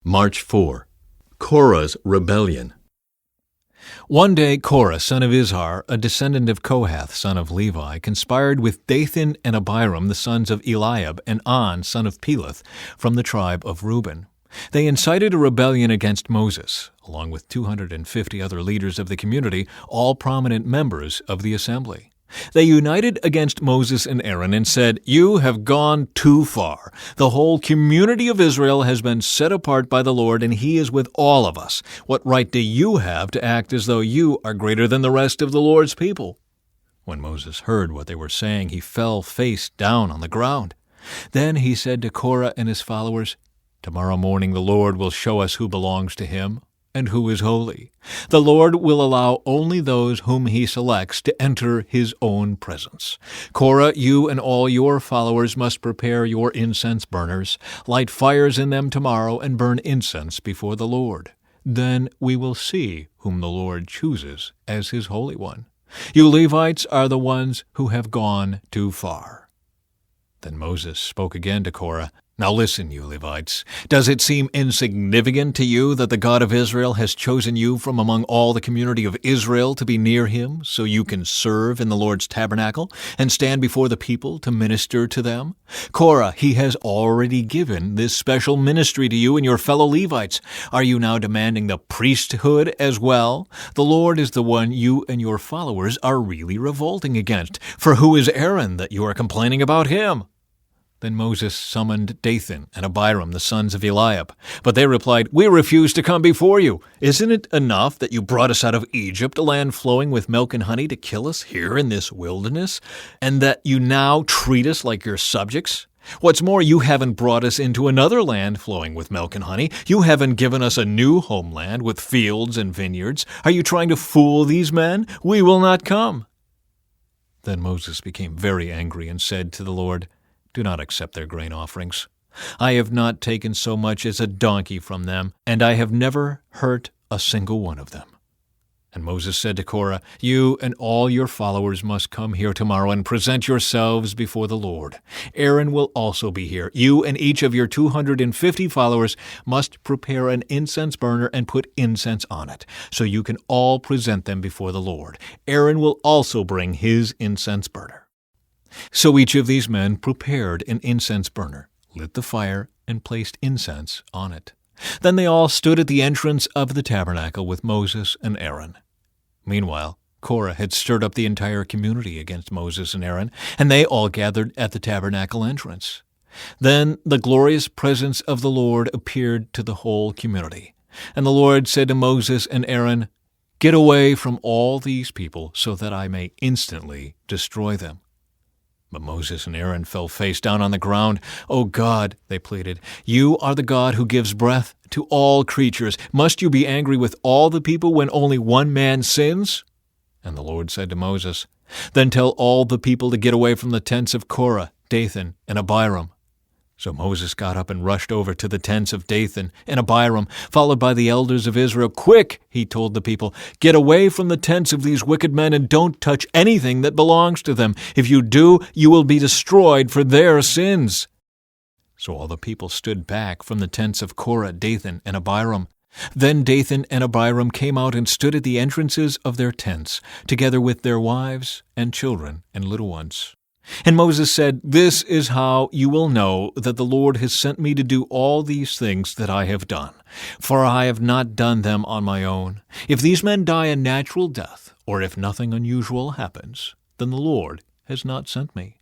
March 4. Korah's Rebellion. One day Korah, son of Izhar, a descendant of Kohath, son of Levi, conspired with Dathan and Abiram, the sons of Eliab, and On, son of Peleth, from the tribe of Reuben. They incited a rebellion against Moses, along with 250 other leaders of the community, all prominent members of the assembly. They united against Moses and Aaron and said, "You have gone too far. The whole community of Israel has been set apart by the Lord, and He is with all of us. What right do you have to act as though you are greater than the rest of the Lord's people?" When Moses heard what they were saying, he fell face down on the ground. Then he said to Korah and his followers, "Tomorrow morning the Lord will show us who belongs to Him and who is holy. The Lord will allow only those whom He selects to enter His own presence. Korah, you and all your followers must prepare your incense burners, light fires in them tomorrow, and burn incense before the Lord. Then we will see whom the Lord chooses as His Holy One. You Levites are the ones who have gone too far." Then Moses spoke again to Korah, "Now listen, you Levites. Does it seem insignificant to you that the God of Israel has chosen you from among all the community of Israel to be near Him, so you can serve in the Lord's tabernacle and stand before the people to minister to them? Korah, He has already given this special ministry to you and your fellow Levites. Are you now demanding the priesthood as well? The Lord is the one you and your followers are really revolting against. For who is Aaron that you are complaining about him?" Then Moses summoned Dathan and Abiram, the sons of Eliab. But they replied, "We refuse to come before you. Isn't it enough that you brought us out of Egypt, a land flowing with milk and honey, to kill us here in this wilderness, and that you now treat us like your subjects? What's more, you haven't brought us into another land flowing with milk and honey. You haven't given us a new homeland with fields and vineyards. Are you trying to fool these men? We will not come." Then Moses became very angry and said to the Lord, "Do not accept their grain offerings. I have not taken so much as a donkey from them, and I have never hurt a single one of them." And Moses said to Korah, "You and all your followers must come here tomorrow and present yourselves before the Lord. Aaron will also be here. You and each of your 250 followers must prepare an incense burner and put incense on it, so you can all present them before the Lord. Aaron will also bring his incense burner." So each of these men prepared an incense burner, lit the fire, and placed incense on it. Then they all stood at the entrance of the tabernacle with Moses and Aaron. Meanwhile, Korah had stirred up the entire community against Moses and Aaron, and they all gathered at the tabernacle entrance. Then the glorious presence of the Lord appeared to the whole community. And the Lord said to Moses and Aaron, "Get away from all these people so that I may instantly destroy them." But Moses and Aaron fell face down on the ground. "O God," they pleaded, "you are the God who gives breath to all creatures. Must you be angry with all the people when only one man sins?" And the Lord said to Moses, "Then tell all the people to get away from the tents of Korah, Dathan, and Abiram." So Moses got up and rushed over to the tents of Dathan and Abiram, followed by the elders of Israel. "Quick," he told the people, "get away from the tents of these wicked men and don't touch anything that belongs to them. If you do, you will be destroyed for their sins." So all the people stood back from the tents of Korah, Dathan, and Abiram. Then Dathan and Abiram came out and stood at the entrances of their tents, together with their wives and children and little ones. And Moses said, "This is how you will know that the Lord has sent me to do all these things that I have done, for I have not done them on my own. If these men die a natural death, or if nothing unusual happens, then the Lord has not sent me.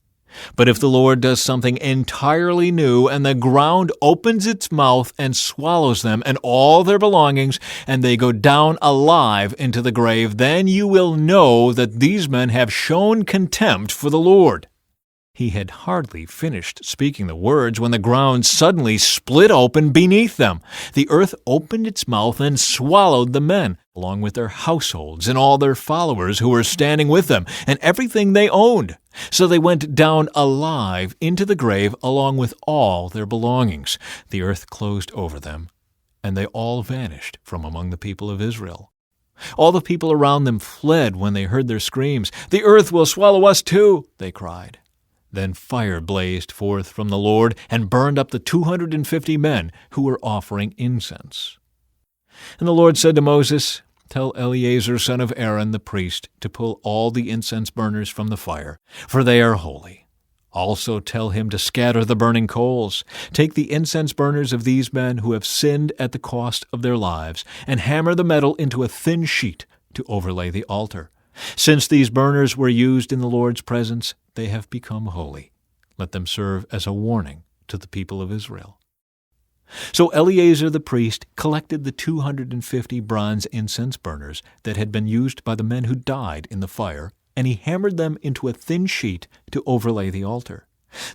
But if the Lord does something entirely new, and the ground opens its mouth and swallows them and all their belongings, and they go down alive into the grave, then you will know that these men have shown contempt for the Lord." He had hardly finished speaking the words when the ground suddenly split open beneath them. The earth opened its mouth and swallowed the men, along with their households and all their followers who were standing with them, and everything they owned. So they went down alive into the grave along with all their belongings. The earth closed over them, and they all vanished from among the people of Israel. All the people around them fled when they heard their screams. "The earth will swallow us too," they cried. Then fire blazed forth from the Lord and burned up the 250 men who were offering incense. And the Lord said to Moses, "Tell Eleazar son of Aaron the priest to pull all the incense burners from the fire, for they are holy. Also tell him to scatter the burning coals. Take the incense burners of these men who have sinned at the cost of their lives, and hammer the metal into a thin sheet to overlay the altar. Since these burners were used in the Lord's presence, they have become holy. Let them serve as a warning to the people of Israel." So Eleazar the priest collected the 250 bronze incense burners that had been used by the men who died in the fire, and he hammered them into a thin sheet to overlay the altar.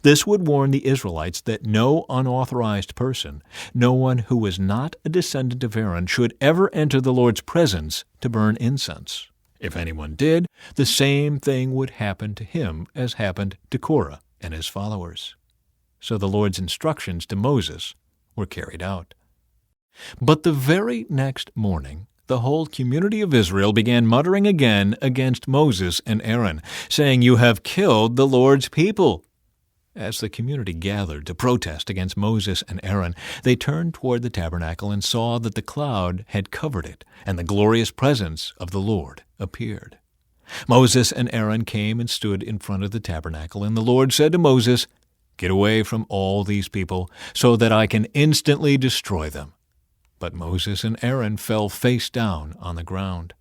This would warn the Israelites that no unauthorized person, no one who was not a descendant of Aaron, should ever enter the Lord's presence to burn incense. If anyone did, the same thing would happen to him as happened to Korah and his followers. So the Lord's instructions to Moses were carried out. But the very next morning, the whole community of Israel began muttering again against Moses and Aaron, saying, "You have killed the Lord's people." As the community gathered to protest against Moses and Aaron, they turned toward the tabernacle and saw that the cloud had covered it, and the glorious presence of the Lord appeared. Moses and Aaron came and stood in front of the tabernacle, and the Lord said to Moses, "Get away from all these people, so that I can instantly destroy them." But Moses and Aaron fell face down on the ground.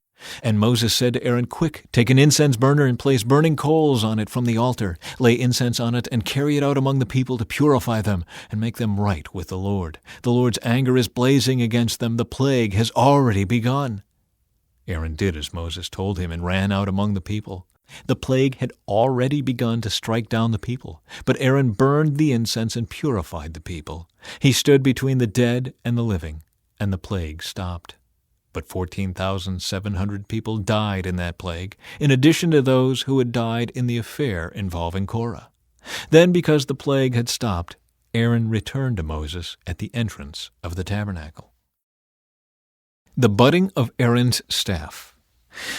And Moses said to Aaron, "Quick, take an incense burner and place burning coals on it from the altar. Lay incense on it and carry it out among the people to purify them and make them right with the Lord. The Lord's anger is blazing against them. The plague has already begun." Aaron did as Moses told him and ran out among the people. The plague had already begun to strike down the people, but Aaron burned the incense and purified the people. He stood between the dead and the living, and the plague stopped. But 14,700 people died in that plague, in addition to those who had died in the affair involving Korah. Then, because the plague had stopped, Aaron returned to Moses at the entrance of the tabernacle. The budding of Aaron's staff.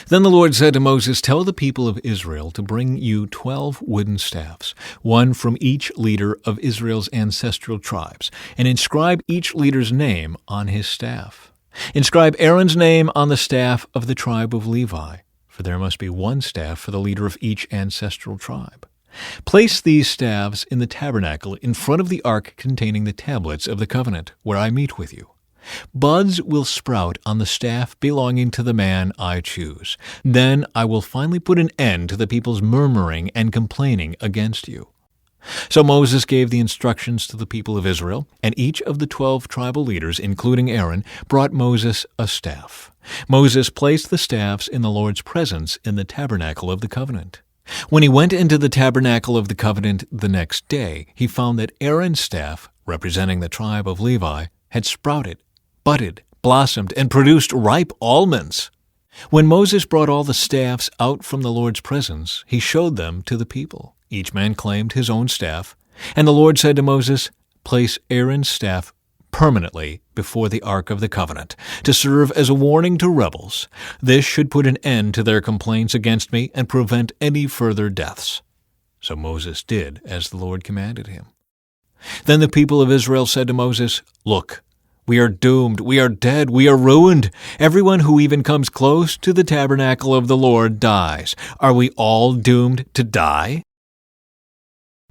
Then the Lord said to Moses, "Tell the people of Israel to bring you 12 wooden staffs, one from each leader of Israel's ancestral tribes, and inscribe each leader's name on his staff. Inscribe Aaron's name on the staff of the tribe of Levi, for there must be one staff for the leader of each ancestral tribe. Place these staffs in the tabernacle in front of the ark containing the tablets of the covenant, where I meet with you. Buds will sprout on the staff belonging to the man I choose. Then I will finally put an end to the people's murmuring and complaining against you." So Moses gave the instructions to the people of Israel, and each of the 12 tribal leaders, including Aaron, brought Moses a staff. Moses placed the staffs in the Lord's presence in the tabernacle of the covenant. When he went into the tabernacle of the covenant the next day, he found that Aaron's staff, representing the tribe of Levi, had sprouted, budded, blossomed, and produced ripe almonds. When Moses brought all the staffs out from the Lord's presence, he showed them to the people. Each man claimed his own staff, and the Lord said to Moses, "Place Aaron's staff permanently before the Ark of the Covenant, to serve as a warning to rebels. This should put an end to their complaints against me and prevent any further deaths." So Moses did as the Lord commanded him. Then the people of Israel said to Moses, "Look, we are doomed, we are dead, we are ruined. Everyone who even comes close to the tabernacle of the Lord dies. Are we all doomed to die?"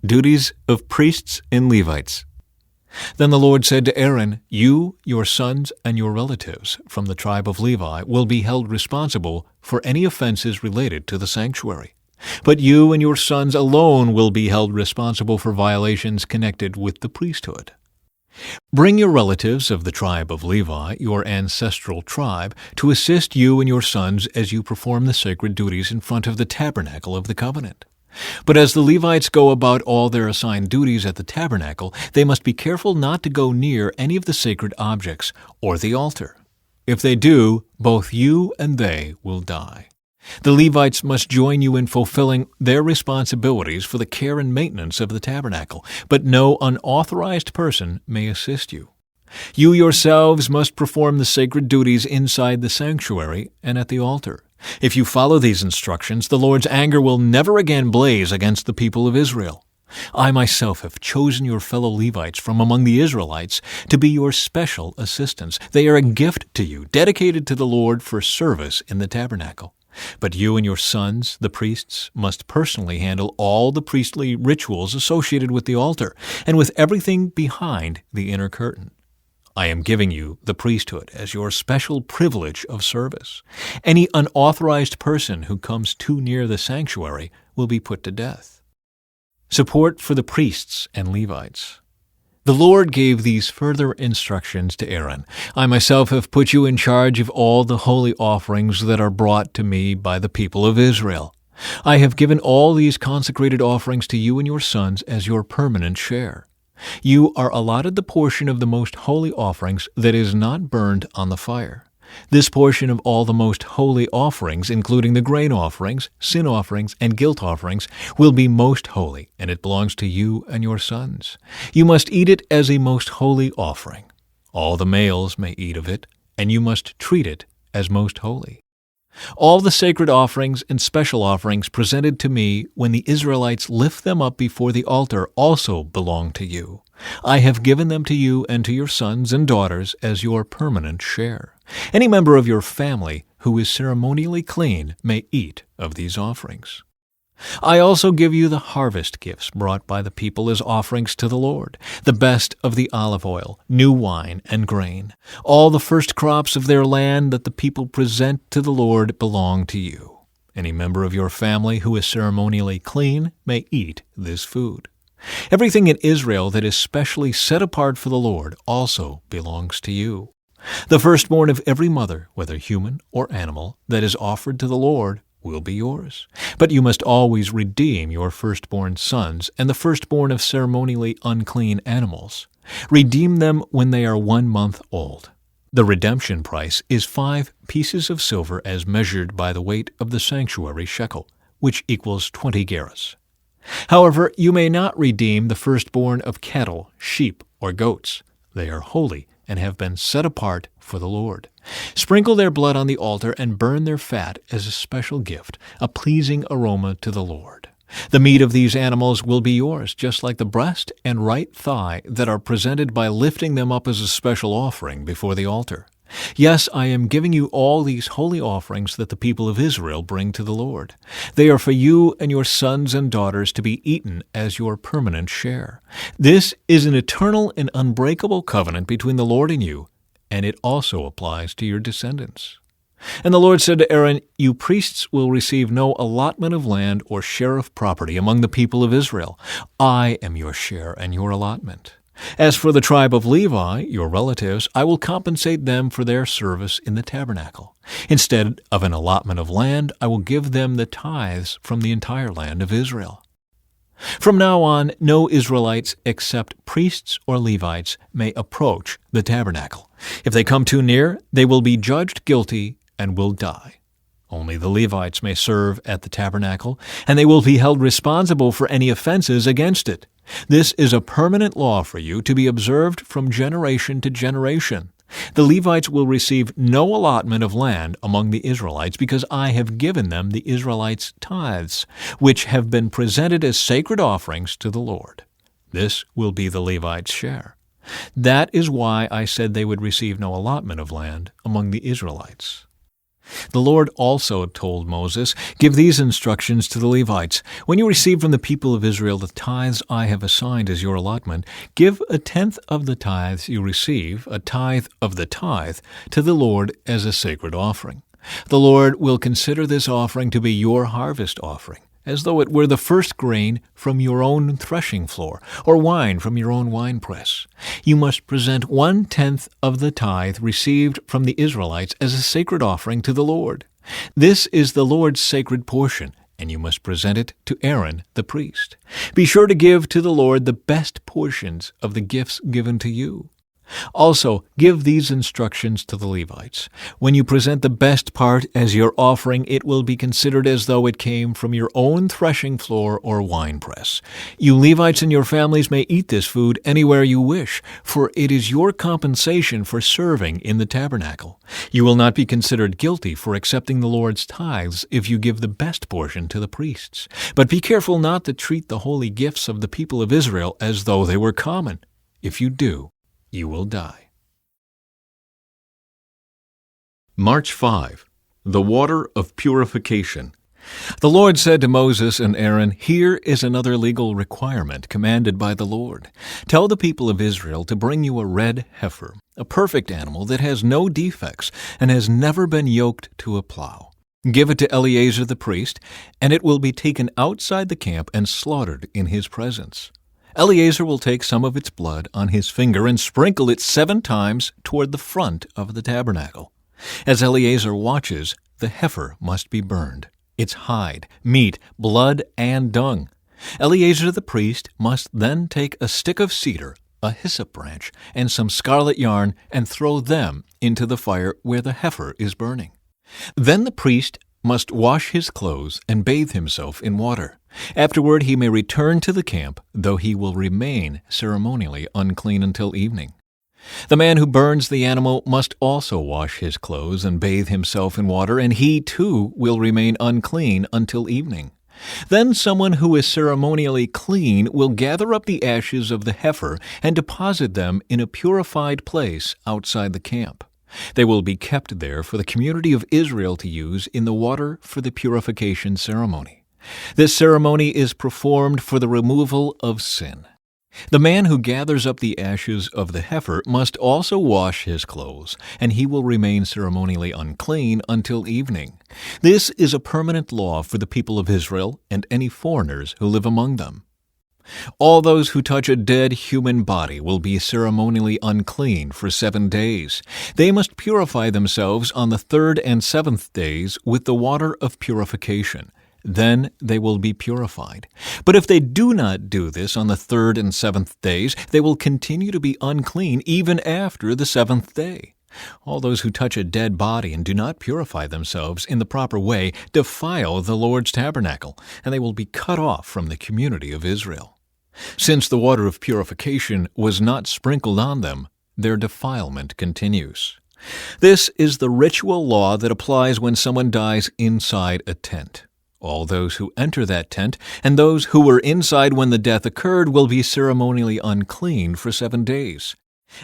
Duties of priests and Levites. Then the Lord said to Aaron, "You, your sons, and your relatives from the tribe of Levi will be held responsible for any offenses related to the sanctuary. But you and your sons alone will be held responsible for violations connected with the priesthood. Bring your relatives of the tribe of Levi, your ancestral tribe, to assist you and your sons as you perform the sacred duties in front of the tabernacle of the covenant. But as the Levites go about all their assigned duties at the tabernacle, they must be careful not to go near any of the sacred objects or the altar. If they do, both you and they will die. The Levites must join you in fulfilling their responsibilities for the care and maintenance of the tabernacle, but no unauthorized person may assist you. You yourselves must perform the sacred duties inside the sanctuary and at the altar. If you follow these instructions, the Lord's anger will never again blaze against the people of Israel. I myself have chosen your fellow Levites from among the Israelites to be your special assistants. They are a gift to you, dedicated to the Lord for service in the tabernacle. But you and your sons, the priests, must personally handle all the priestly rituals associated with the altar and with everything behind the inner curtain. I am giving you the priesthood as your special privilege of service. Any unauthorized person who comes too near the sanctuary will be put to death. Support for the priests and Levites. The Lord gave these further instructions to Aaron. I myself have put you in charge of all the holy offerings that are brought to me by the people of Israel. I have given all these consecrated offerings to you and your sons as your permanent share. You are allotted the portion of the most holy offerings that is not burned on the fire. This portion of all the most holy offerings, including the grain offerings, sin offerings, and guilt offerings, will be most holy, and it belongs to you and your sons. You must eat it as a most holy offering. All the males may eat of it, and you must treat it as most holy. All the sacred offerings and special offerings presented to me when the Israelites lift them up before the altar also belong to you. I have given them to you and to your sons and daughters as your permanent share. Any member of your family who is ceremonially clean may eat of these offerings. I also give you the harvest gifts brought by the people as offerings to the Lord, the best of the olive oil, new wine, and grain. All the first crops of their land that the people present to the Lord belong to you. Any member of your family who is ceremonially clean may eat this food. Everything in Israel that is specially set apart for the Lord also belongs to you. The firstborn of every mother, whether human or animal, that is offered to the Lord will be yours. But you must always redeem your firstborn sons and the firstborn of ceremonially unclean animals. Redeem them when they are 1 month old. The redemption price is 5 pieces of silver as measured by the weight of the sanctuary shekel, which equals 20 gerahs. However, you may not redeem the firstborn of cattle, sheep, or goats. They are holy and have been set apart for the Lord. Sprinkle their blood on the altar and burn their fat as a special gift, a pleasing aroma to the Lord. The meat of these animals will be yours, just like the breast and right thigh that are presented by lifting them up as a special offering before the altar. Yes, I am giving you all these holy offerings that the people of Israel bring to the Lord. They are for you and your sons and daughters to be eaten as your permanent share. This is an eternal and unbreakable covenant between the Lord and you, and it also applies to your descendants. And the Lord said to Aaron, You priests will receive no allotment of land or share of property among the people of Israel. I am your share and your allotment. As for the tribe of Levi, your relatives, I will compensate them for their service in the tabernacle. Instead of an allotment of land, I will give them the tithes from the entire land of Israel. From now on, no Israelites except priests or Levites may approach the tabernacle. If they come too near, they will be judged guilty and will die. Only the Levites may serve at the tabernacle, and they will be held responsible for any offenses against it. This is a permanent law for you to be observed from generation to generation. The Levites will receive no allotment of land among the Israelites because I have given them the Israelites' tithes, which have been presented as sacred offerings to the Lord. This will be the Levites' share. That is why I said they would receive no allotment of land among the Israelites. The Lord also told Moses, Give these instructions to the Levites. When you receive from the people of Israel the tithes I have assigned as your allotment, give 1/10 of the tithes you receive, a tithe of the tithe, to the Lord as a sacred offering. The Lord will consider this offering to be your harvest offering, as though it were the first grain from your own threshing floor, or wine from your own winepress. You must present 1/10 of the tithe received from the Israelites as a sacred offering to the Lord. This is the Lord's sacred portion, and you must present it to Aaron the priest. Be sure to give to the Lord the best portions of the gifts given to you. Also, give these instructions to the Levites. When you present the best part as your offering, it will be considered as though it came from your own threshing floor or winepress. You Levites and your families may eat this food anywhere you wish, for it is your compensation for serving in the tabernacle. You will not be considered guilty for accepting the Lord's tithes if you give the best portion to the priests. But be careful not to treat the holy gifts of the people of Israel as though they were common. If you do, you will die. March 5. The water of purification. The Lord said to Moses and Aaron, "Here is another legal requirement commanded by the Lord. Tell the people of Israel to bring you a red heifer, a perfect animal that has no defects and has never been yoked to a plow. Give it to Eleazar the priest, and it will be taken outside the camp and slaughtered in his presence. Eleazar will take some of its blood on his finger and sprinkle it 7 times toward the front of the tabernacle. As Eleazar watches, the heifer must be burned, its hide, meat, blood, and dung. Eleazar the priest must then take a stick of cedar, a hyssop branch, and some scarlet yarn and throw them into the fire where the heifer is burning. Then the priest must wash his clothes and bathe himself in water. Afterward he may return to the camp, though he will remain ceremonially unclean until evening. The man who burns the animal must also wash his clothes and bathe himself in water, and he too will remain unclean until evening. Then someone who is ceremonially clean will gather up the ashes of the heifer and deposit them in a purified place outside the camp. They will be kept there for the community of Israel to use in the water for the purification ceremony. This ceremony is performed for the removal of sin. The man who gathers up the ashes of the heifer must also wash his clothes, and he will remain ceremonially unclean until evening. This is a permanent law for the people of Israel and any foreigners who live among them. All those who touch a dead human body will be ceremonially unclean for 7 days. They must purify themselves on the 3rd and 7th days with the water of purification. Then they will be purified. But if they do not do this on the 3rd and 7th days, they will continue to be unclean even after the 7th day. All those who touch a dead body and do not purify themselves in the proper way defile the Lord's tabernacle, and they will be cut off from the community of Israel. Since the water of purification was not sprinkled on them, their defilement continues. This is the ritual law that applies when someone dies inside a tent. All those who enter that tent and those who were inside when the death occurred will be ceremonially unclean for 7 days.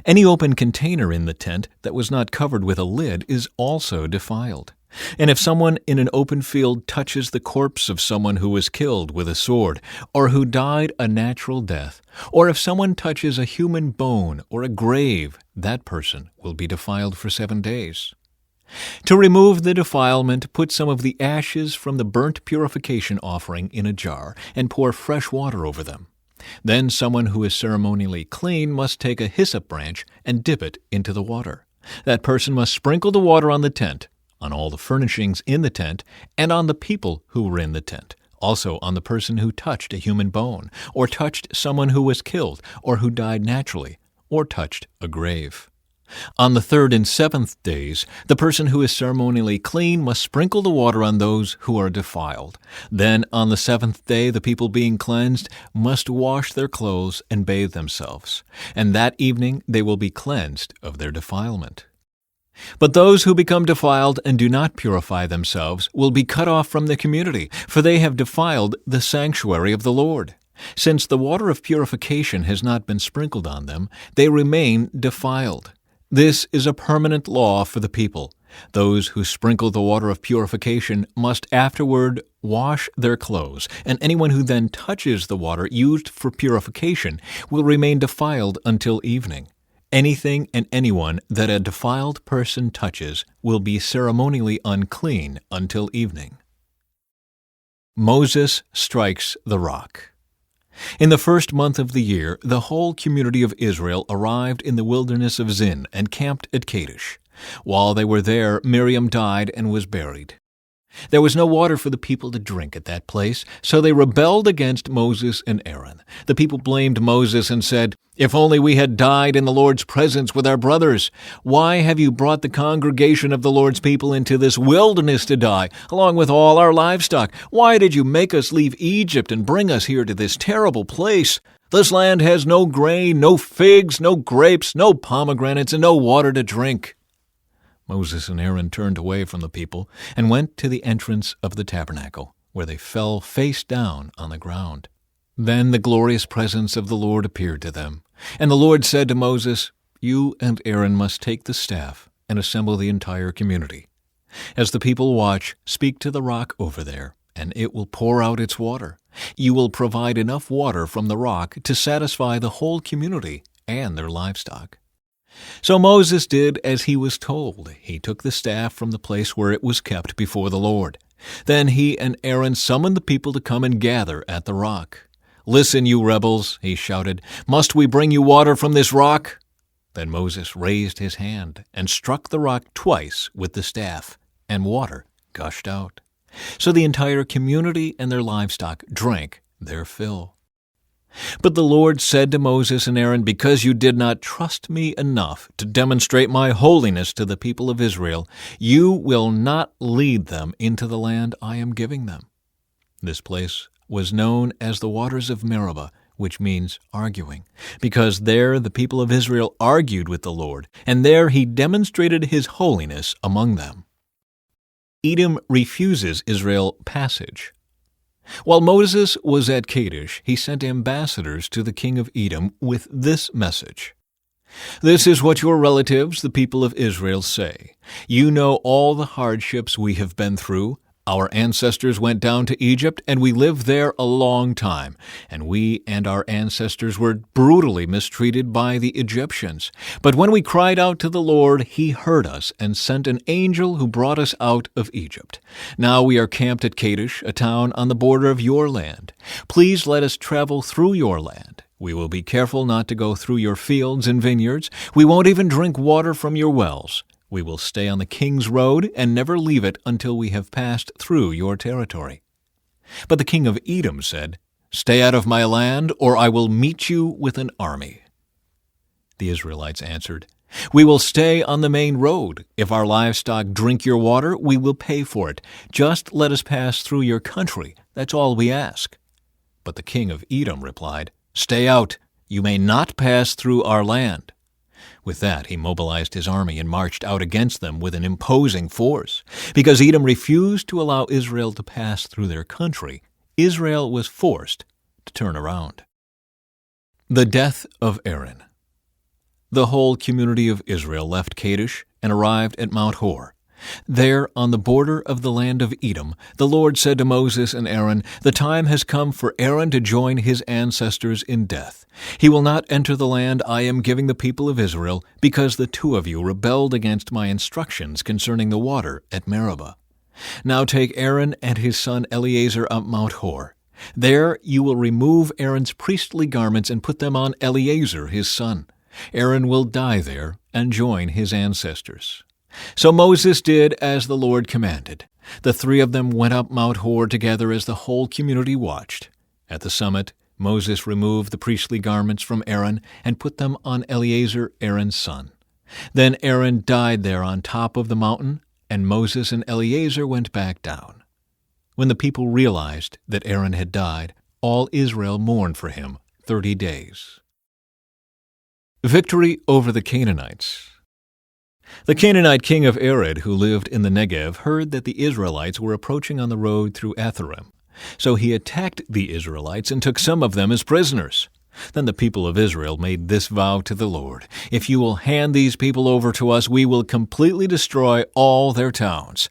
Any open container in the tent that was not covered with a lid is also defiled. And if someone in an open field touches the corpse of someone who was killed with a sword, or who died a natural death, or if someone touches a human bone or a grave, that person will be defiled for 7 days. To remove the defilement, put some of the ashes from the burnt purification offering in a jar and pour fresh water over them. Then someone who is ceremonially clean must take a hyssop branch and dip it into the water. That person must sprinkle the water on the tent, on all the furnishings in the tent, and on the people who were in the tent, also on the person who touched a human bone, or touched someone who was killed, or who died naturally, or touched a grave. On the 3rd and 7th days, the person who is ceremonially clean must sprinkle the water on those who are defiled. Then on the 7th day, the people being cleansed must wash their clothes and bathe themselves, and that evening they will be cleansed of their defilement. But those who become defiled and do not purify themselves will be cut off from the community, for they have defiled the sanctuary of the Lord. Since the water of purification has not been sprinkled on them, they remain defiled. This is a permanent law for the people. Those who sprinkle the water of purification must afterward wash their clothes, and anyone who then touches the water used for purification will remain defiled until evening. Anything and anyone that a defiled person touches will be ceremonially unclean until evening. Moses strikes the rock. In the 1st month of the year, the whole community of Israel arrived in the wilderness of Zin and camped at Kadesh. While they were there, Miriam died and was buried. There was no water for the people to drink at that place, so they rebelled against Moses and Aaron. The people blamed Moses and said, "If only we had died in the Lord's presence with our brothers. Why have you brought the congregation of the Lord's people into this wilderness to die, along with all our livestock? Why did you make us leave Egypt and bring us here to this terrible place? This land has no grain, no figs, no grapes, no pomegranates, and no water to drink." Moses and Aaron turned away from the people and went to the entrance of the tabernacle, where they fell face down on the ground. Then the glorious presence of the Lord appeared to them. And the Lord said to Moses, "You and Aaron must take the staff and assemble the entire community. As the people watch, speak to the rock over there, and it will pour out its water. You will provide enough water from the rock to satisfy the whole community and their livestock." So Moses did as he was told. He took the staff from the place where it was kept before the Lord. Then he and Aaron summoned the people to come and gather at the rock. "Listen, you rebels," he shouted. "Must we bring you water from this rock?" Then Moses raised his hand and struck the rock twice with the staff, and water gushed out. So the entire community and their livestock drank their fill. But the Lord said to Moses and Aaron, "Because you did not trust me enough to demonstrate my holiness to the people of Israel, you will not lead them into the land I am giving them." This place was known as the waters of Meribah, which means arguing, because there the people of Israel argued with the Lord, and there he demonstrated his holiness among them. Edom refuses Israel passage. While Moses was at Kadesh, he sent ambassadors to the king of Edom with this message: "This is what your relatives, the people of Israel, say. You know all the hardships we have been through. Our ancestors went down to Egypt, and we lived there a long time, and we and our ancestors were brutally mistreated by the Egyptians. But when we cried out to the Lord, he heard us and sent an angel who brought us out of Egypt. Now we are camped at Kadesh, a town on the border of your land. Please let us travel through your land. We will be careful not to go through your fields and vineyards. We won't even drink water from your wells. We will stay on the king's road and never leave it until we have passed through your territory." But the king of Edom said, "Stay out of my land, or I will meet you with an army." The Israelites answered, "We will stay on the main road. If our livestock drink your water, we will pay for it. Just let us pass through your country. That's all we ask." But the king of Edom replied, "Stay out. You may not pass through our land." With that, he mobilized his army and marched out against them with an imposing force. Because Edom refused to allow Israel to pass through their country, Israel was forced to turn around. The death of Aaron. The whole community of Israel left Kadesh and arrived at Mount Hor. There, on the border of the land of Edom, the Lord said to Moses and Aaron, "The time has come for Aaron to join his ancestors in death. He will not enter the land I am giving the people of Israel, because the two of you rebelled against my instructions concerning the water at Meribah. Now take Aaron and his son Eleazar up Mount Hor. There you will remove Aaron's priestly garments and put them on Eleazar his son. Aaron will die there and join his ancestors." So Moses did as the Lord commanded. The three of them went up Mount Hor together as the whole community watched. At the summit, Moses removed the priestly garments from Aaron and put them on Eleazar, Aaron's son. Then Aaron died there on top of the mountain, and Moses and Eleazar went back down. When the people realized that Aaron had died, all Israel mourned for him 30 days. Victory over the Canaanites. The Canaanite king of Arad, who lived in the Negev, heard that the Israelites were approaching on the road through Atharim. So he attacked the Israelites and took some of them as prisoners. Then the people of Israel made this vow to the Lord: "If you will hand these people over to us, we will completely destroy all their towns."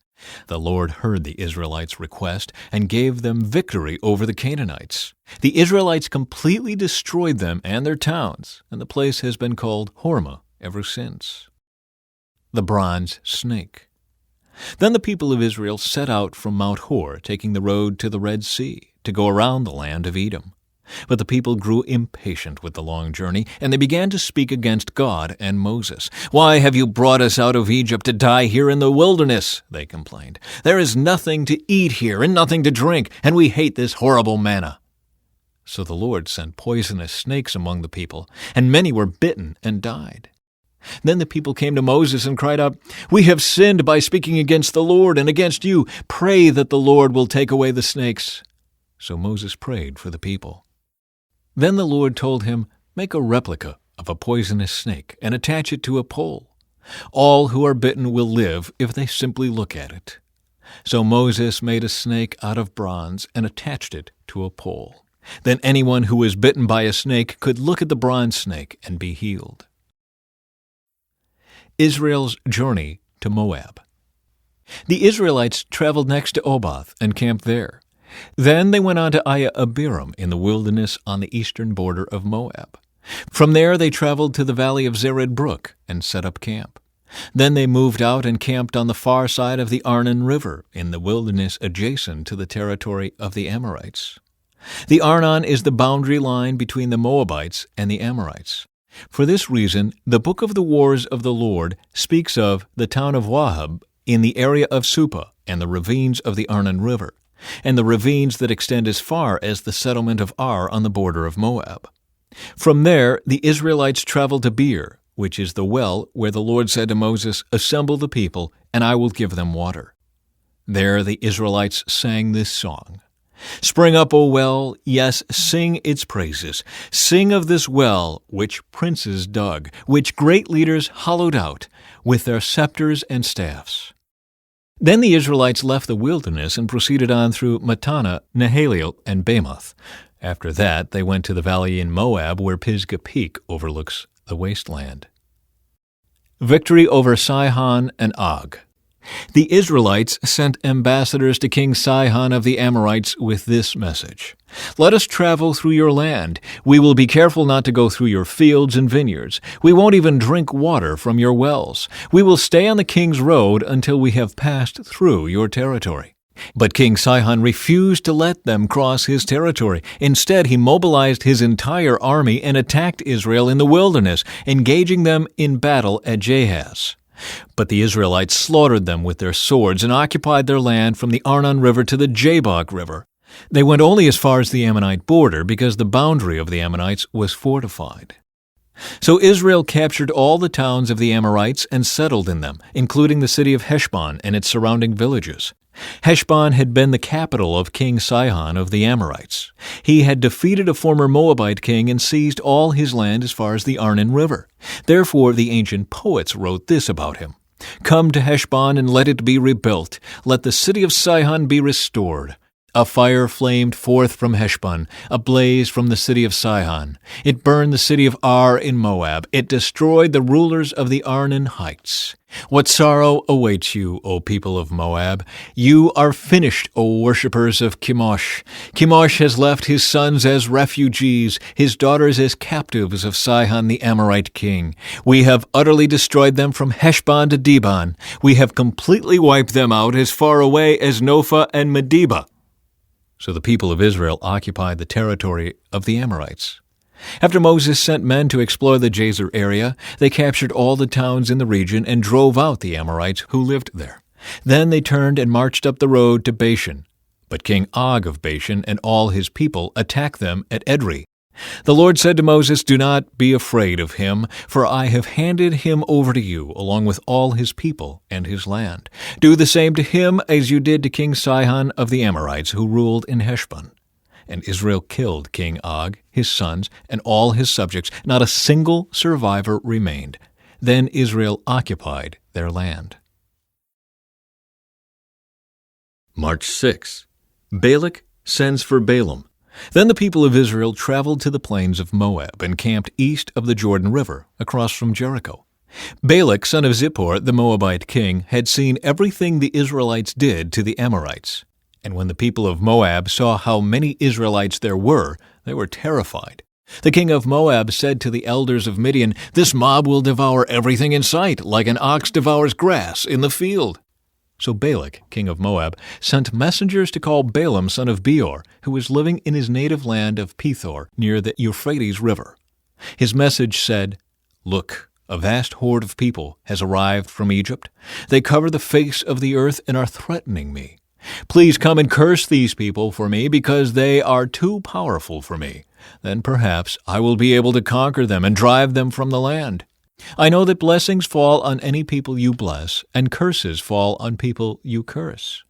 The Lord heard the Israelites' request and gave them victory over the Canaanites. The Israelites completely destroyed them and their towns, and the place has been called Hormah ever since. The bronze snake. Then the people of Israel set out from Mount Hor, taking the road to the Red Sea, to go around the land of Edom. But the people grew impatient with the long journey, and they began to speak against God and Moses. "Why have you brought us out of Egypt to die here in the wilderness?" they complained. "There is nothing to eat here and nothing to drink, and we hate this horrible manna." So the Lord sent poisonous snakes among the people, and many were bitten and died. Then the people came to Moses and cried out, "We have sinned by speaking against the Lord and against you. Pray that the Lord will take away the snakes." So Moses prayed for the people. Then the Lord told him, "Make a replica of a poisonous snake and attach it to a pole. All who are bitten will live if they simply look at it." So Moses made a snake out of bronze and attached it to a pole. Then anyone who was bitten by a snake could look at the bronze snake and be healed. Israel's journey to Moab. The Israelites traveled next to Oboth and camped there. Then they went on to Abiram in the wilderness on the eastern border of Moab. From there they traveled to the valley of Zered Brook and set up camp. Then they moved out and camped on the far side of the Arnon River in the wilderness adjacent to the territory of the Amorites. The Arnon is the boundary line between the Moabites and the Amorites. For this reason, the Book of the Wars of the Lord speaks of the town of Wahab in the area of Supa and the ravines of the Arnon River, and the ravines that extend as far as the settlement of Ar on the border of Moab. From there, the Israelites traveled to Beer, which is the well where the Lord said to Moses, "Assemble the people, and I will give them water." There the Israelites sang this song. "Spring up, O well, yes, sing its praises. Sing of this well which princes dug, which great leaders hollowed out with their scepters and staffs." Then the Israelites left the wilderness and proceeded on through Mattanah, Nahaliel, and Bamoth. After that, they went to the valley in Moab where Pisgah Peak overlooks the wasteland. Victory over Sihon and Og. The Israelites sent ambassadors to King Sihon of the Amorites with this message: "Let us travel through your land. We will be careful not to go through your fields and vineyards. We won't even drink water from your wells. We will stay on the king's road until we have passed through your territory." But King Sihon refused to let them cross his territory. Instead, he mobilized his entire army and attacked Israel in the wilderness, engaging them in battle at Jahaz. But the Israelites slaughtered them with their swords and occupied their land from the Arnon River to the Jabbok River. They went only as far as the Ammonite border because the boundary of the Ammonites was fortified. So Israel captured all the towns of the Amorites and settled in them, including the city of Heshbon and its surrounding villages. Heshbon had been the capital of King Sihon of the Amorites. He had defeated a former Moabite king and seized all his land as far as the Arnon River. Therefore the ancient poets wrote this about him: "Come to Heshbon and let it be rebuilt. Let the city of Sihon be restored. A fire flamed forth from Heshbon, a blaze from the city of Sihon. It burned the city of Ar in Moab. It destroyed the rulers of the Arnon heights. What sorrow awaits you, O people of Moab! You are finished, O worshippers of Chemosh. Chemosh has left his sons as refugees, his daughters as captives of Sihon the Amorite king. We have utterly destroyed them from Heshbon to Dibon. We have completely wiped them out as far away as Nophah and Medeba." So the people of Israel occupied the territory of the Amorites. After Moses sent men to explore the Jazer area, they captured all the towns in the region and drove out the Amorites who lived there. Then they turned and marched up the road to Bashan. But King Og of Bashan and all his people attacked them at Edrei. The Lord said to Moses, "Do not be afraid of him, for I have handed him over to you, along with all his people and his land. Do the same to him as you did to King Sihon of the Amorites, who ruled in Heshbon." And Israel killed King Og, his sons, and all his subjects. Not a single survivor remained. Then Israel occupied their land. March 6. Balak sends for Balaam. Then the people of Israel traveled to the plains of Moab and camped east of the Jordan River, across from Jericho. Balak, son of Zippor, the Moabite king, had seen everything the Israelites did to the Amorites. And when the people of Moab saw how many Israelites there were, they were terrified. The king of Moab said to the elders of Midian, "This mob will devour everything in sight, like an ox devours grass in the field." So Balak, king of Moab, sent messengers to call Balaam son of Beor, who was living in his native land of Pethor, near the Euphrates River. His message said, "Look, a vast horde of people has arrived from Egypt. They cover the face of the earth and are threatening me. Please come and curse these people for me, because they are too powerful for me. Then perhaps I will be able to conquer them and drive them from the land. I know that blessings fall on any people you bless, and curses fall on people you curse."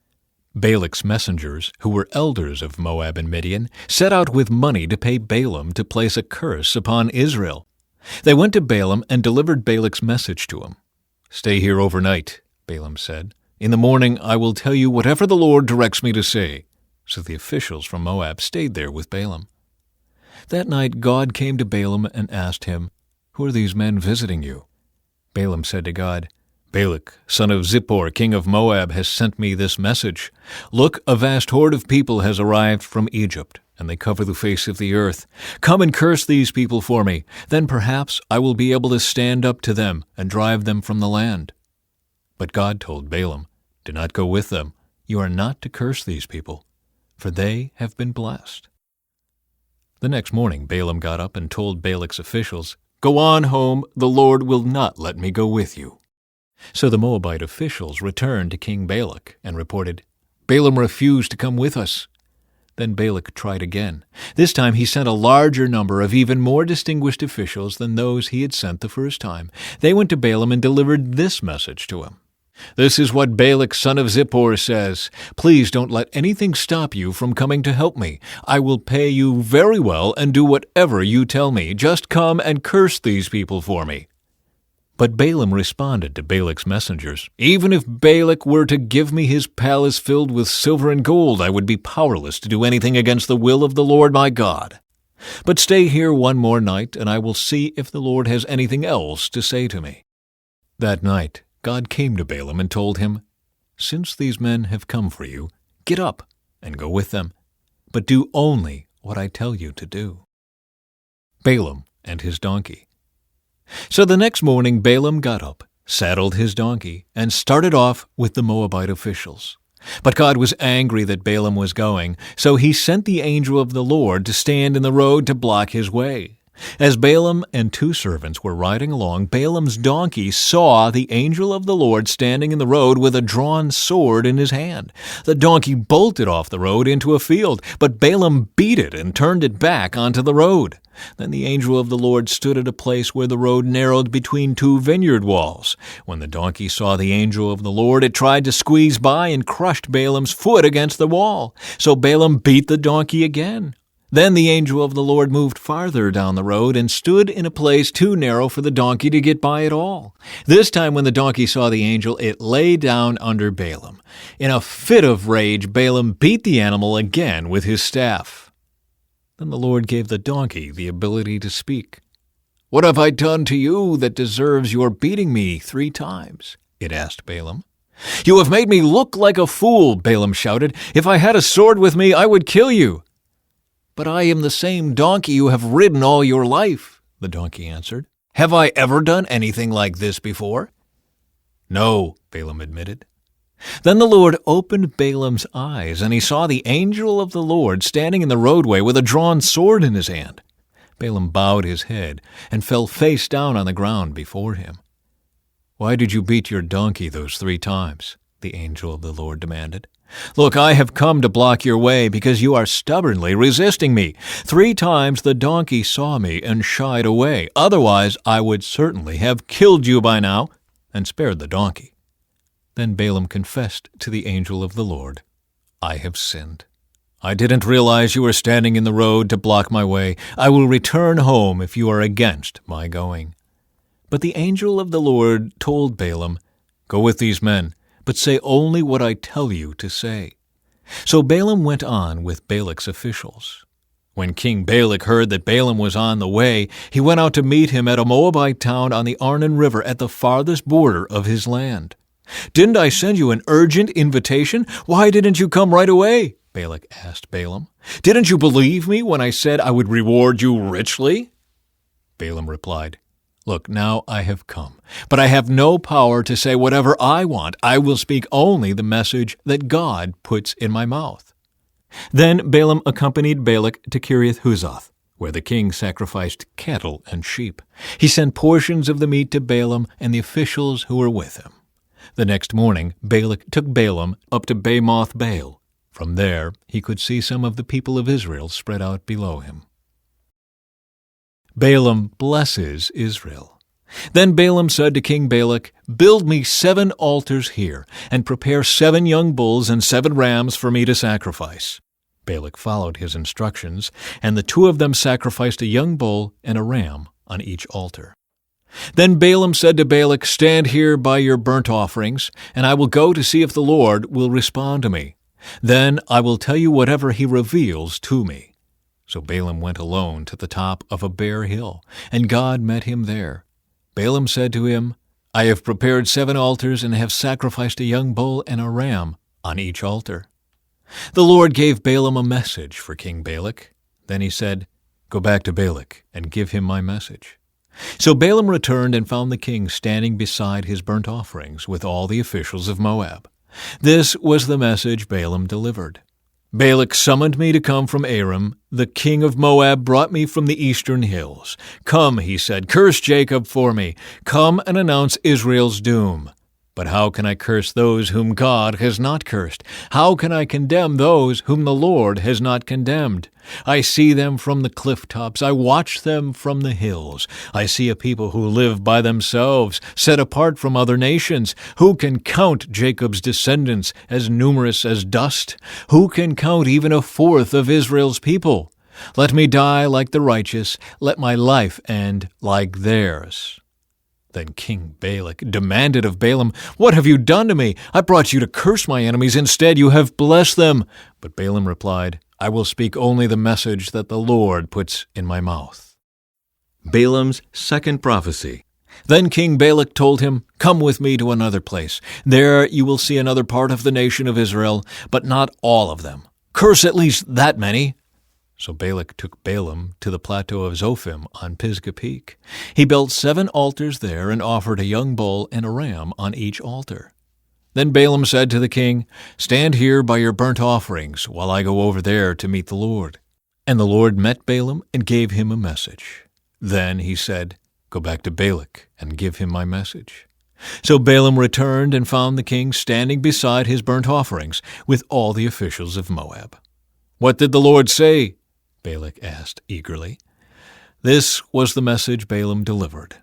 Balak's messengers, who were elders of Moab and Midian, set out with money to pay Balaam to place a curse upon Israel. They went to Balaam and delivered Balak's message to him. "Stay here overnight," Balaam said. "In the morning I will tell you whatever the Lord directs me to say." So the officials from Moab stayed there with Balaam. That night God came to Balaam and asked him, "Who are these men visiting you?" Balaam said to God, "Balak, son of Zippor, king of Moab, has sent me this message. Look, a vast horde of people has arrived from Egypt, and they cover the face of the earth. Come and curse these people for me. Then perhaps I will be able to stand up to them and drive them from the land." But God told Balaam, "Do not go with them. You are not to curse these people, for they have been blessed." The next morning Balaam got up and told Balak's officials, "Go on home, the Lord will not let me go with you." So the Moabite officials returned to King Balak and reported, "Balaam refused to come with us." Then Balak tried again. This time he sent a larger number of even more distinguished officials than those he had sent the first time. They went to Balaam and delivered this message to him. "This is what Balak son of Zippor says. Please don't let anything stop you from coming to help me. I will pay you very well and do whatever you tell me. Just come and curse these people for me." But Balaam responded to Balak's messengers, "Even if Balak were to give me his palace filled with silver and gold, I would be powerless to do anything against the will of the Lord my God. But stay here one more night, and I will see if the Lord has anything else to say to me." That night God came to Balaam and told him, "Since these men have come for you, get up and go with them, but do only what I tell you to do." Balaam and his donkey. So the next morning Balaam got up, saddled his donkey, and started off with the Moabite officials. But God was angry that Balaam was going, so he sent the angel of the Lord to stand in the road to block his way. As Balaam and 2 servants were riding along, Balaam's donkey saw the angel of the Lord standing in the road with a drawn sword in his hand. The donkey bolted off the road into a field, but Balaam beat it and turned it back onto the road. Then the angel of the Lord stood at a place where the road narrowed between 2 vineyard walls. When the donkey saw the angel of the Lord, it tried to squeeze by and crushed Balaam's foot against the wall. So Balaam beat the donkey again. Then the angel of the Lord moved farther down the road and stood in a place too narrow for the donkey to get by at all. This time when the donkey saw the angel, it lay down under Balaam. In a fit of rage, Balaam beat the animal again with his staff. Then the Lord gave the donkey the ability to speak. "What have I done to you that deserves your beating me 3 times?" it asked Balaam. "You have made me look like a fool," Balaam shouted. "If I had a sword with me, I would kill you." "But I am the same donkey you have ridden all your life," the donkey answered. "Have I ever done anything like this before?" "No," Balaam admitted. Then the Lord opened Balaam's eyes, and he saw the angel of the Lord standing in the roadway with a drawn sword in his hand. Balaam bowed his head and fell face down on the ground before him. "Why did you beat your donkey those 3 times?" the angel of the Lord demanded. "Look, I have come to block your way because you are stubbornly resisting me. 3 times the donkey saw me and shied away. Otherwise, I would certainly have killed you by now and spared the donkey." Then Balaam confessed to the angel of the Lord, "I have sinned. I didn't realize you were standing in the road to block my way. I will return home if you are against my going." But the angel of the Lord told Balaam, "Go with these men, but say only what I tell you to say." So Balaam went on with Balak's officials. When King Balak heard that Balaam was on the way, he went out to meet him at a Moabite town on the Arnon River at the farthest border of his land. "Didn't I send you an urgent invitation? Why didn't you come right away?" Balak asked Balaam. "Didn't you believe me when I said I would reward you richly?" Balaam replied, Look, now I have come, but I have no power to say whatever I want. I will speak only the message that God puts in my mouth." Then Balaam accompanied Balak to Kiriath-Huzoth, where the king sacrificed cattle and sheep. He sent portions of the meat to Balaam and the officials who were with him. The next morning Balak took Balaam up to Bamoth Baal. From there he could see some of the people of Israel spread out below him. Balaam blesses Israel. Then Balaam said to King Balak, "Build me 7 altars here, and prepare 7 young bulls and 7 rams for me to sacrifice." Balak followed his instructions, and the 2 of them sacrificed a young bull and a ram on each altar. Then Balaam said to Balak, "Stand here by your burnt offerings, and I will go to see if the Lord will respond to me. Then I will tell you whatever he reveals to me." So Balaam went alone to the top of a bare hill, and God met him there. Balaam said to him, "I have prepared 7 altars and have sacrificed a young bull and a ram on each altar." The Lord gave Balaam a message for King Balak. Then he said, "Go back to Balak and give him my message." So Balaam returned and found the king standing beside his burnt offerings with all the officials of Moab. This was the message Balaam delivered. "Balak summoned me to come from Aram. The king of Moab brought me from the eastern hills. 'Come,' he said, 'curse Jacob for me. Come and announce Israel's doom.' But how can I curse those whom God has not cursed? How can I condemn those whom the Lord has not condemned? I see them from the cliff tops. I watch them from the hills. I see a people who live by themselves, set apart from other nations. Who can count Jacob's descendants as numerous as dust? Who can count even 1/4 of Israel's people? Let me die like the righteous. Let my life end like theirs." Then King Balak demanded of Balaam, "What have you done to me? I brought you to curse my enemies. Instead, you have blessed them." But Balaam replied, "I will speak only the message that the Lord puts in my mouth." Balaam's second prophecy. Then King Balak told him, "Come with me to another place. There you will see another part of the nation of Israel, but not all of them. Curse at least that many." So Balak took Balaam to the plateau of Zophim on Pisgah Peak. He built 7 altars there and offered a young bull and a ram on each altar. Then Balaam said to the king, "Stand here by your burnt offerings while I go over there to meet the Lord." And the Lord met Balaam and gave him a message. Then he said, "Go back to Balak and give him my message." So Balaam returned and found the king standing beside his burnt offerings with all the officials of Moab. "What did the Lord say?" Balak asked eagerly. This was the message Balaam delivered.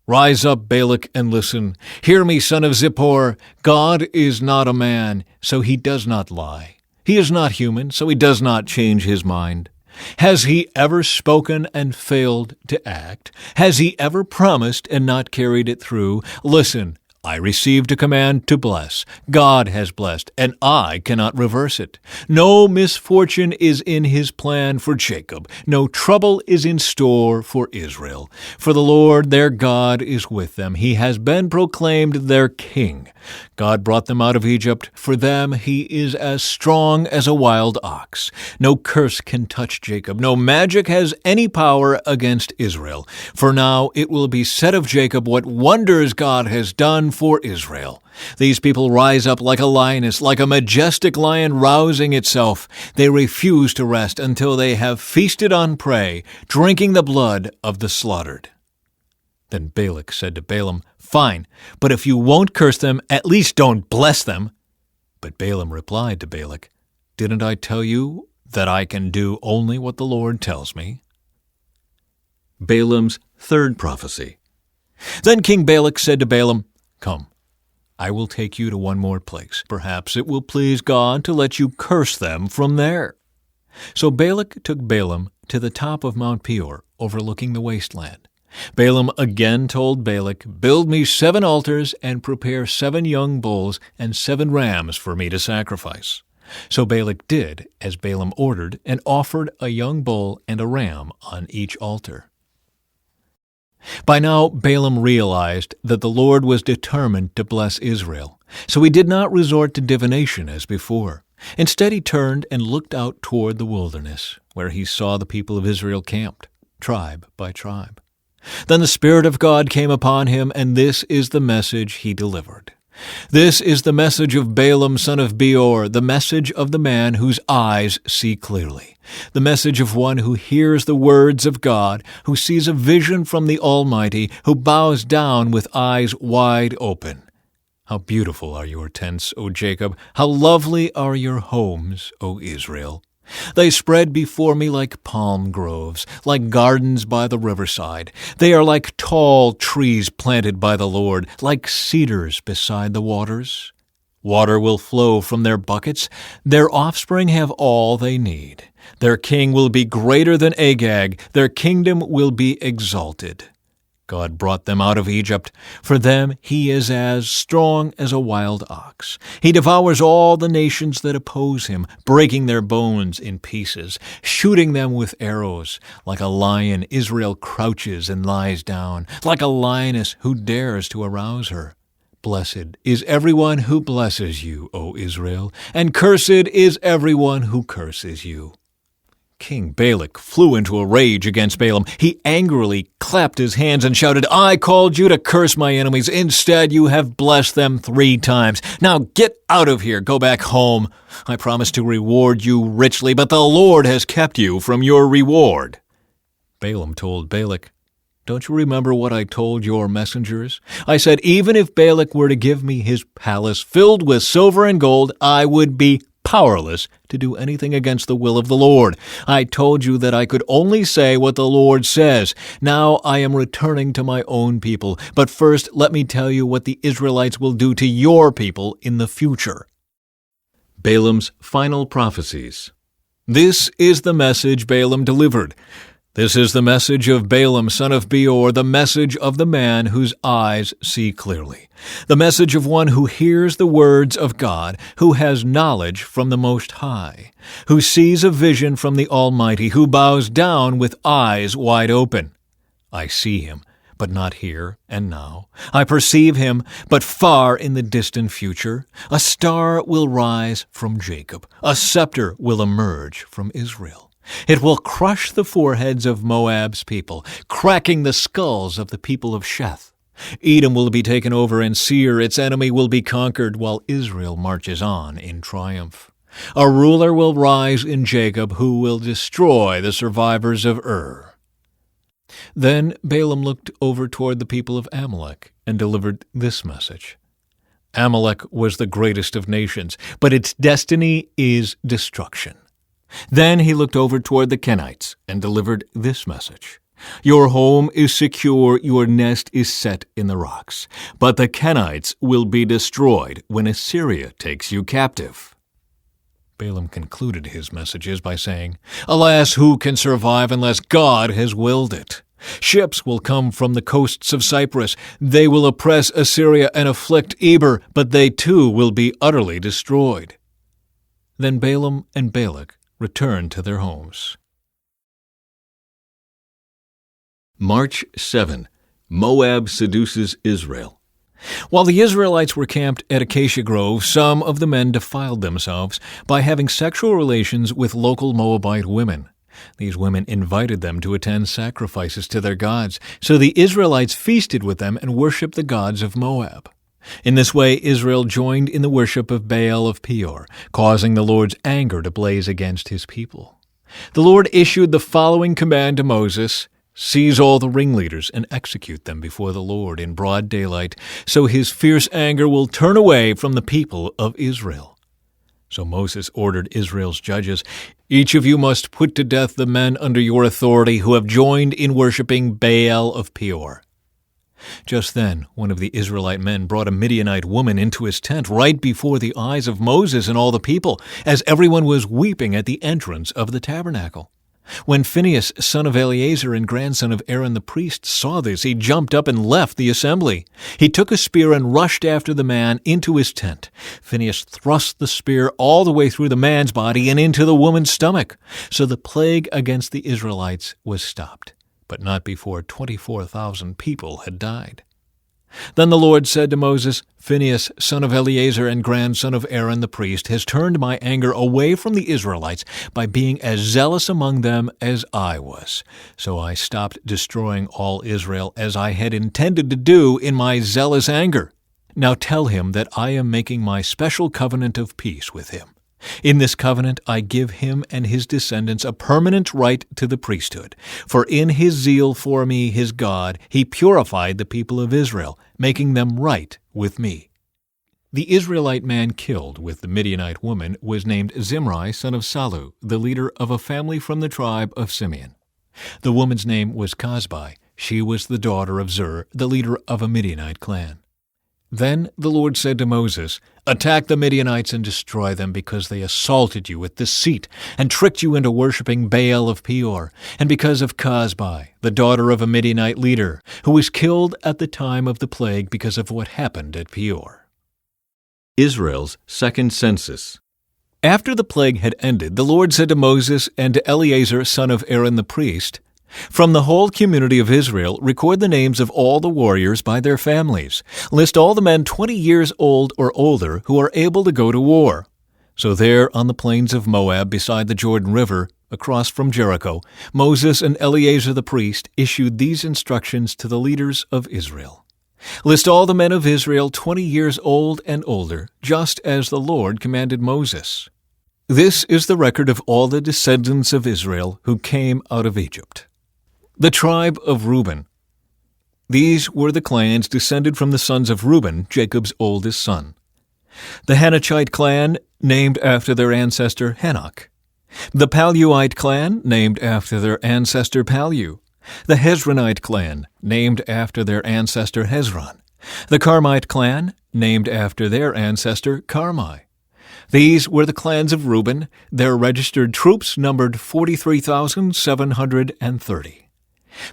"Rise up, Balak, and listen. Hear me, son of Zippor. God is not a man, so he does not lie. He is not human, so he does not change his mind. Has he ever spoken and failed to act? Has he ever promised and not carried it through? Listen, I received a command to bless. God has blessed, and I cannot reverse it. No misfortune is in his plan for Jacob. No trouble is in store for Israel. For the Lord their God is with them. He has been proclaimed their king. God brought them out of Egypt. For them he is as strong as a wild ox. No curse can touch Jacob. No magic has any power against Israel. For now it will be said of Jacob what wonders God has done for Israel. These people rise up like a lioness, like a majestic lion rousing itself. They refuse to rest until they have feasted on prey, drinking the blood of the slaughtered." Then Balak said to Balaam, "Fine, but if you won't curse them, at least don't bless them." But Balaam replied to Balak, "Didn't I tell you that I can do only what the Lord tells me?" Balaam's third prophecy. Then King Balak said to Balaam, "Come, I will take you to one more place. Perhaps it will please God to let you curse them from there." So Balak took Balaam to the top of Mount Peor, overlooking the wasteland. Balaam again told Balak, "Build me 7 altars and prepare 7 young bulls and 7 rams for me to sacrifice." So Balak did as Balaam ordered and offered a young bull and a ram on each altar. By now Balaam realized that the Lord was determined to bless Israel, so he did not resort to divination as before. Instead he turned and looked out toward the wilderness, where he saw the people of Israel camped, tribe by tribe. Then the Spirit of God came upon him, and this is the message he delivered. This is the message of Balaam son of Beor, the message of the man whose eyes see clearly, the message of one who hears the words of God, who sees a vision from the Almighty, who bows down with eyes wide open. How beautiful are your tents, O Jacob! How lovely are your homes, O Israel! They spread before me like palm groves, like gardens by the riverside. They are like tall trees planted by the Lord, like cedars beside the waters. Water will flow from their buckets. Their offspring have all they need. Their king will be greater than Agag. Their kingdom will be exalted. God brought them out of Egypt. For them he is as strong as a wild ox. He devours all the nations that oppose him, breaking their bones in pieces, shooting them with arrows. Like a lion, Israel crouches and lies down, like a lioness who dares to arouse her. Blessed is everyone who blesses you, O Israel, and cursed is everyone who curses you. King Balak flew into a rage against Balaam. He angrily clapped his hands and shouted, I called you to curse my enemies. Instead, you have blessed them 3 times. Now get out of here. Go back home. I promised to reward you richly, but the Lord has kept you from your reward. Balaam told Balak, Don't you remember what I told your messengers? I said, even if Balak were to give me his palace filled with silver and gold, I would be powerless to do anything against the will of the Lord. I told you that I could only say what the Lord says. Now I am returning to my own people. But first, let me tell you what the Israelites will do to your people in the future. Balaam's final prophecies. This is the message Balaam delivered. This is the message of Balaam, son of Beor, the message of the man whose eyes see clearly, the message of one who hears the words of God, who has knowledge from the Most High, who sees a vision from the Almighty, who bows down with eyes wide open. I see him, but not here and now. I perceive him, but far in the distant future. A star will rise from Jacob. A scepter will emerge from Israel. It will crush the foreheads of Moab's people, cracking the skulls of the people of Sheth. Edom will be taken over, and Seir, its enemy, will be conquered, while Israel marches on in triumph. A ruler will rise in Jacob who will destroy the survivors of Ur. Then Balaam looked over toward the people of Amalek and delivered this message. Amalek was the greatest of nations, but its destiny is destruction. Then he looked over toward the Kenites and delivered this message. Your home is secure, your nest is set in the rocks. But the Kenites will be destroyed when Assyria takes you captive. Balaam concluded his messages by saying, Alas, who can survive unless God has willed it? Ships will come from the coasts of Cyprus. They will oppress Assyria and afflict Eber, but they too will be utterly destroyed. Then Balaam and Balak returned to their homes. March 7. Moab seduces Israel. While the Israelites were camped at Acacia Grove, some of the men defiled themselves by having sexual relations with local Moabite women. These women invited them to attend sacrifices to their gods, so the Israelites feasted with them and worshipped the gods of Moab. In this way, Israel joined in the worship of Baal of Peor, causing the Lord's anger to blaze against his people. The Lord issued the following command to Moses, Seize all the ringleaders and execute them before the Lord in broad daylight, so his fierce anger will turn away from the people of Israel. So Moses ordered Israel's judges, Each of you must put to death the men under your authority who have joined in worshiping Baal of Peor. Just then, one of the Israelite men brought a Midianite woman into his tent right before the eyes of Moses and all the people, as everyone was weeping at the entrance of the tabernacle. When Phinehas, son of Eleazar and grandson of Aaron the priest, saw this, he jumped up and left the assembly. He took a spear and rushed after the man into his tent. Phinehas thrust the spear all the way through the man's body and into the woman's stomach. So the plague against the Israelites was stopped, but not before 24,000 people had died. Then the Lord said to Moses, Phinehas, son of Eleazar and grandson of Aaron the priest, has turned my anger away from the Israelites by being as zealous among them as I was. So I stopped destroying all Israel as I had intended to do in my zealous anger. Now tell him that I am making my special covenant of peace with him. In this covenant I give him and his descendants a permanent right to the priesthood, for in his zeal for me, his God, he purified the people of Israel, making them right with me. The Israelite man killed with the Midianite woman was named Zimri, son of Salu, the leader of a family from the tribe of Simeon. The woman's name was Cosbi. She was the daughter of Zur, the leader of a Midianite clan. Then the Lord said to Moses, Attack the Midianites and destroy them, because they assaulted you with deceit and tricked you into worshipping Baal of Peor, and because of Cosbi, the daughter of a Midianite leader, who was killed at the time of the plague because of what happened at Peor. Israel's second census. After the plague had ended, the Lord said to Moses and to Eleazar, son of Aaron the priest, From the whole community of Israel, record the names of all the warriors by their families. List all the men 20 years old or older who are able to go to war. So there, on the plains of Moab, beside the Jordan River, across from Jericho, Moses and Eleazar the priest issued these instructions to the leaders of Israel. List all the men of Israel 20 years old and older, just as the Lord commanded Moses. This is the record of all the descendants of Israel who came out of Egypt. The tribe of Reuben. These were the clans descended from the sons of Reuben, Jacob's oldest son. The Hanachite clan, named after their ancestor Hanok. The Paluite clan, named after their ancestor Palu. The Hezronite clan, named after their ancestor Hezron. The Carmite clan, named after their ancestor Carmi. These were the clans of Reuben. Their registered troops numbered 43,730.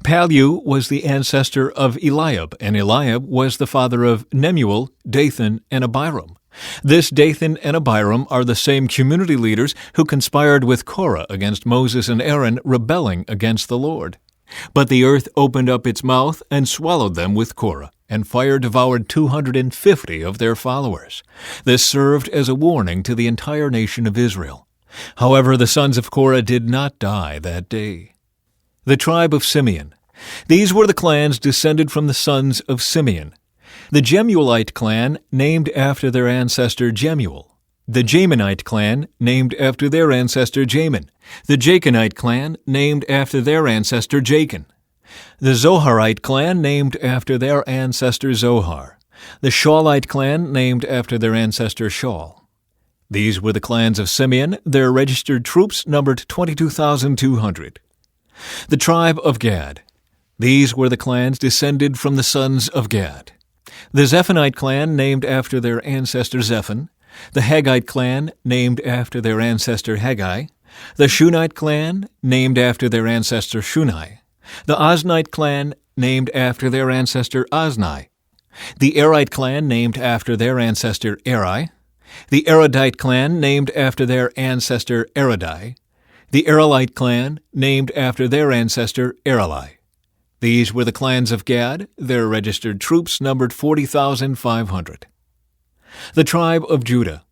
Palu was the ancestor of Eliab, and Eliab was the father of Nemuel, Dathan, and Abiram. This Dathan and Abiram are the same community leaders who conspired with Korah against Moses and Aaron, rebelling against the Lord. But the earth opened up its mouth and swallowed them with Korah, and fire devoured 250 of their followers. This served as a warning to the entire nation of Israel. However, the sons of Korah did not die that day. The tribe of Simeon. These were the clans descended from the sons of Simeon. The Jemuelite clan, named after their ancestor Jemuel. The Jaminite clan, named after their ancestor Jamin. The Jachinite clan, named after their ancestor Jachin. The Zoharite clan, named after their ancestor Zohar. The Shaulite clan, named after their ancestor Shaul. These were the clans of Simeon. Their registered troops numbered 22,200. The tribe of Gad. These were the clans descended from the sons of Gad. The Zephonite clan, named after their ancestor Zephon. The Haggite clan, named after their ancestor Haggai. The Shunite clan, named after their ancestor Shunai. The Oznite clan, named after their ancestor Ozni. The Erite clan, named after their ancestor Eri. The Erodite clan, named after their ancestor Erodai. The Erelite clan, named after their ancestor Ereli. These were the clans of Gad. Their registered troops numbered 40,500. The tribe of Judah.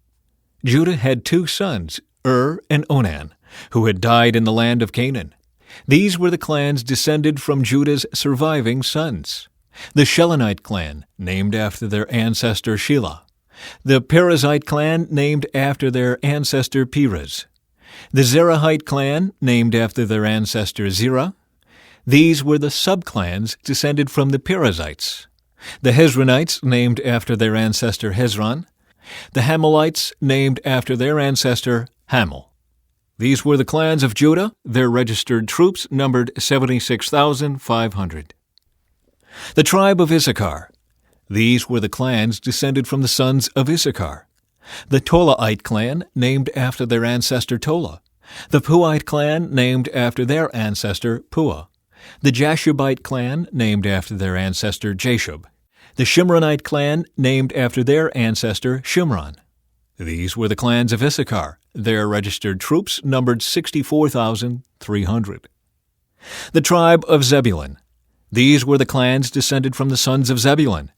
Judah had two sons, and Onan, who had died in the land of Canaan. These were the clans descended from Judah's surviving sons. The Shelonite clan, named after their ancestor Shelah. The Perizzite clan, named after their ancestor Perez. The Zerahite clan, named after their ancestor Zerah. These were the subclans descended from the Perizzites. The Hezronites, named after their ancestor Hezron. The Hamalites, named after their ancestor Hamel. These were the clans of Judah. Their registered troops numbered 76,500. The tribe of Issachar. These were the clans descended from the sons of Issachar. The Tolaite clan, named after their ancestor Tola. The Puite clan, named after their ancestor Pua. The Jashubite clan, named after their ancestor Jashub. The Shimronite clan, named after their ancestor Shimron. These were the clans of Issachar. Their registered troops numbered 64,300. The tribe of Zebulun. These were the clans descended from the sons of Zebulun.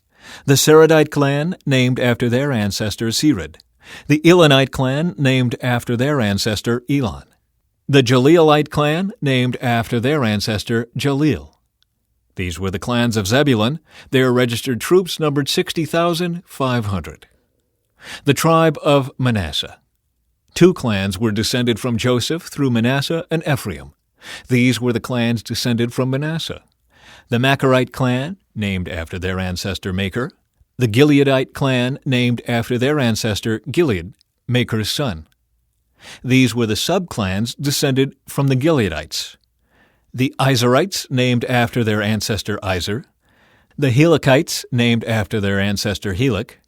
The Seredite clan, named after their ancestor Sered. The Elonite clan, named after their ancestor Elon. The Jaleelite clan, named after their ancestor Jaleel. These were the clans of Zebulun. Their registered troops numbered 60,500. The tribe of Manasseh. 2 clans were descended from Joseph through Manasseh and Ephraim. These were the clans descended from Manasseh. The Machirite clan, named after their ancestor Machir. The Gileadite clan, named after their ancestor Gilead, Machir's son. These were the subclans descended from the Gileadites. The Izerites, named after their ancestor Izer. The Helekites, named after their ancestor Helek.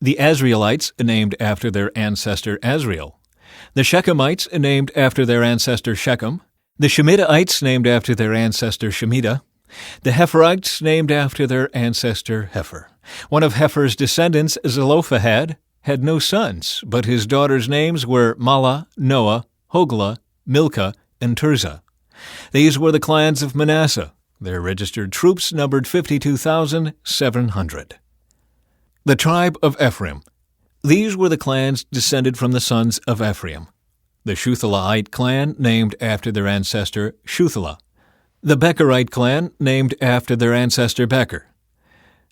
The Asrielites, named after their ancestor Asriel. The Shechemites, named after their ancestor Shechem. The Shemidaites, named after their ancestor Shemida. The Heferites, named after their ancestor Hefer. One of Hefer's descendants, Zelophehad, had no sons, but his daughters' names were Mahlah, Noah, Hoglah, Milcah, and Tirzah. These were the clans of Manasseh. Their registered troops numbered 52,700. The tribe of Ephraim. These were the clans descended from the sons of Ephraim. The Shuthelahite clan, named after their ancestor Shuthelah. The Becherite clan, named after their ancestor Becher.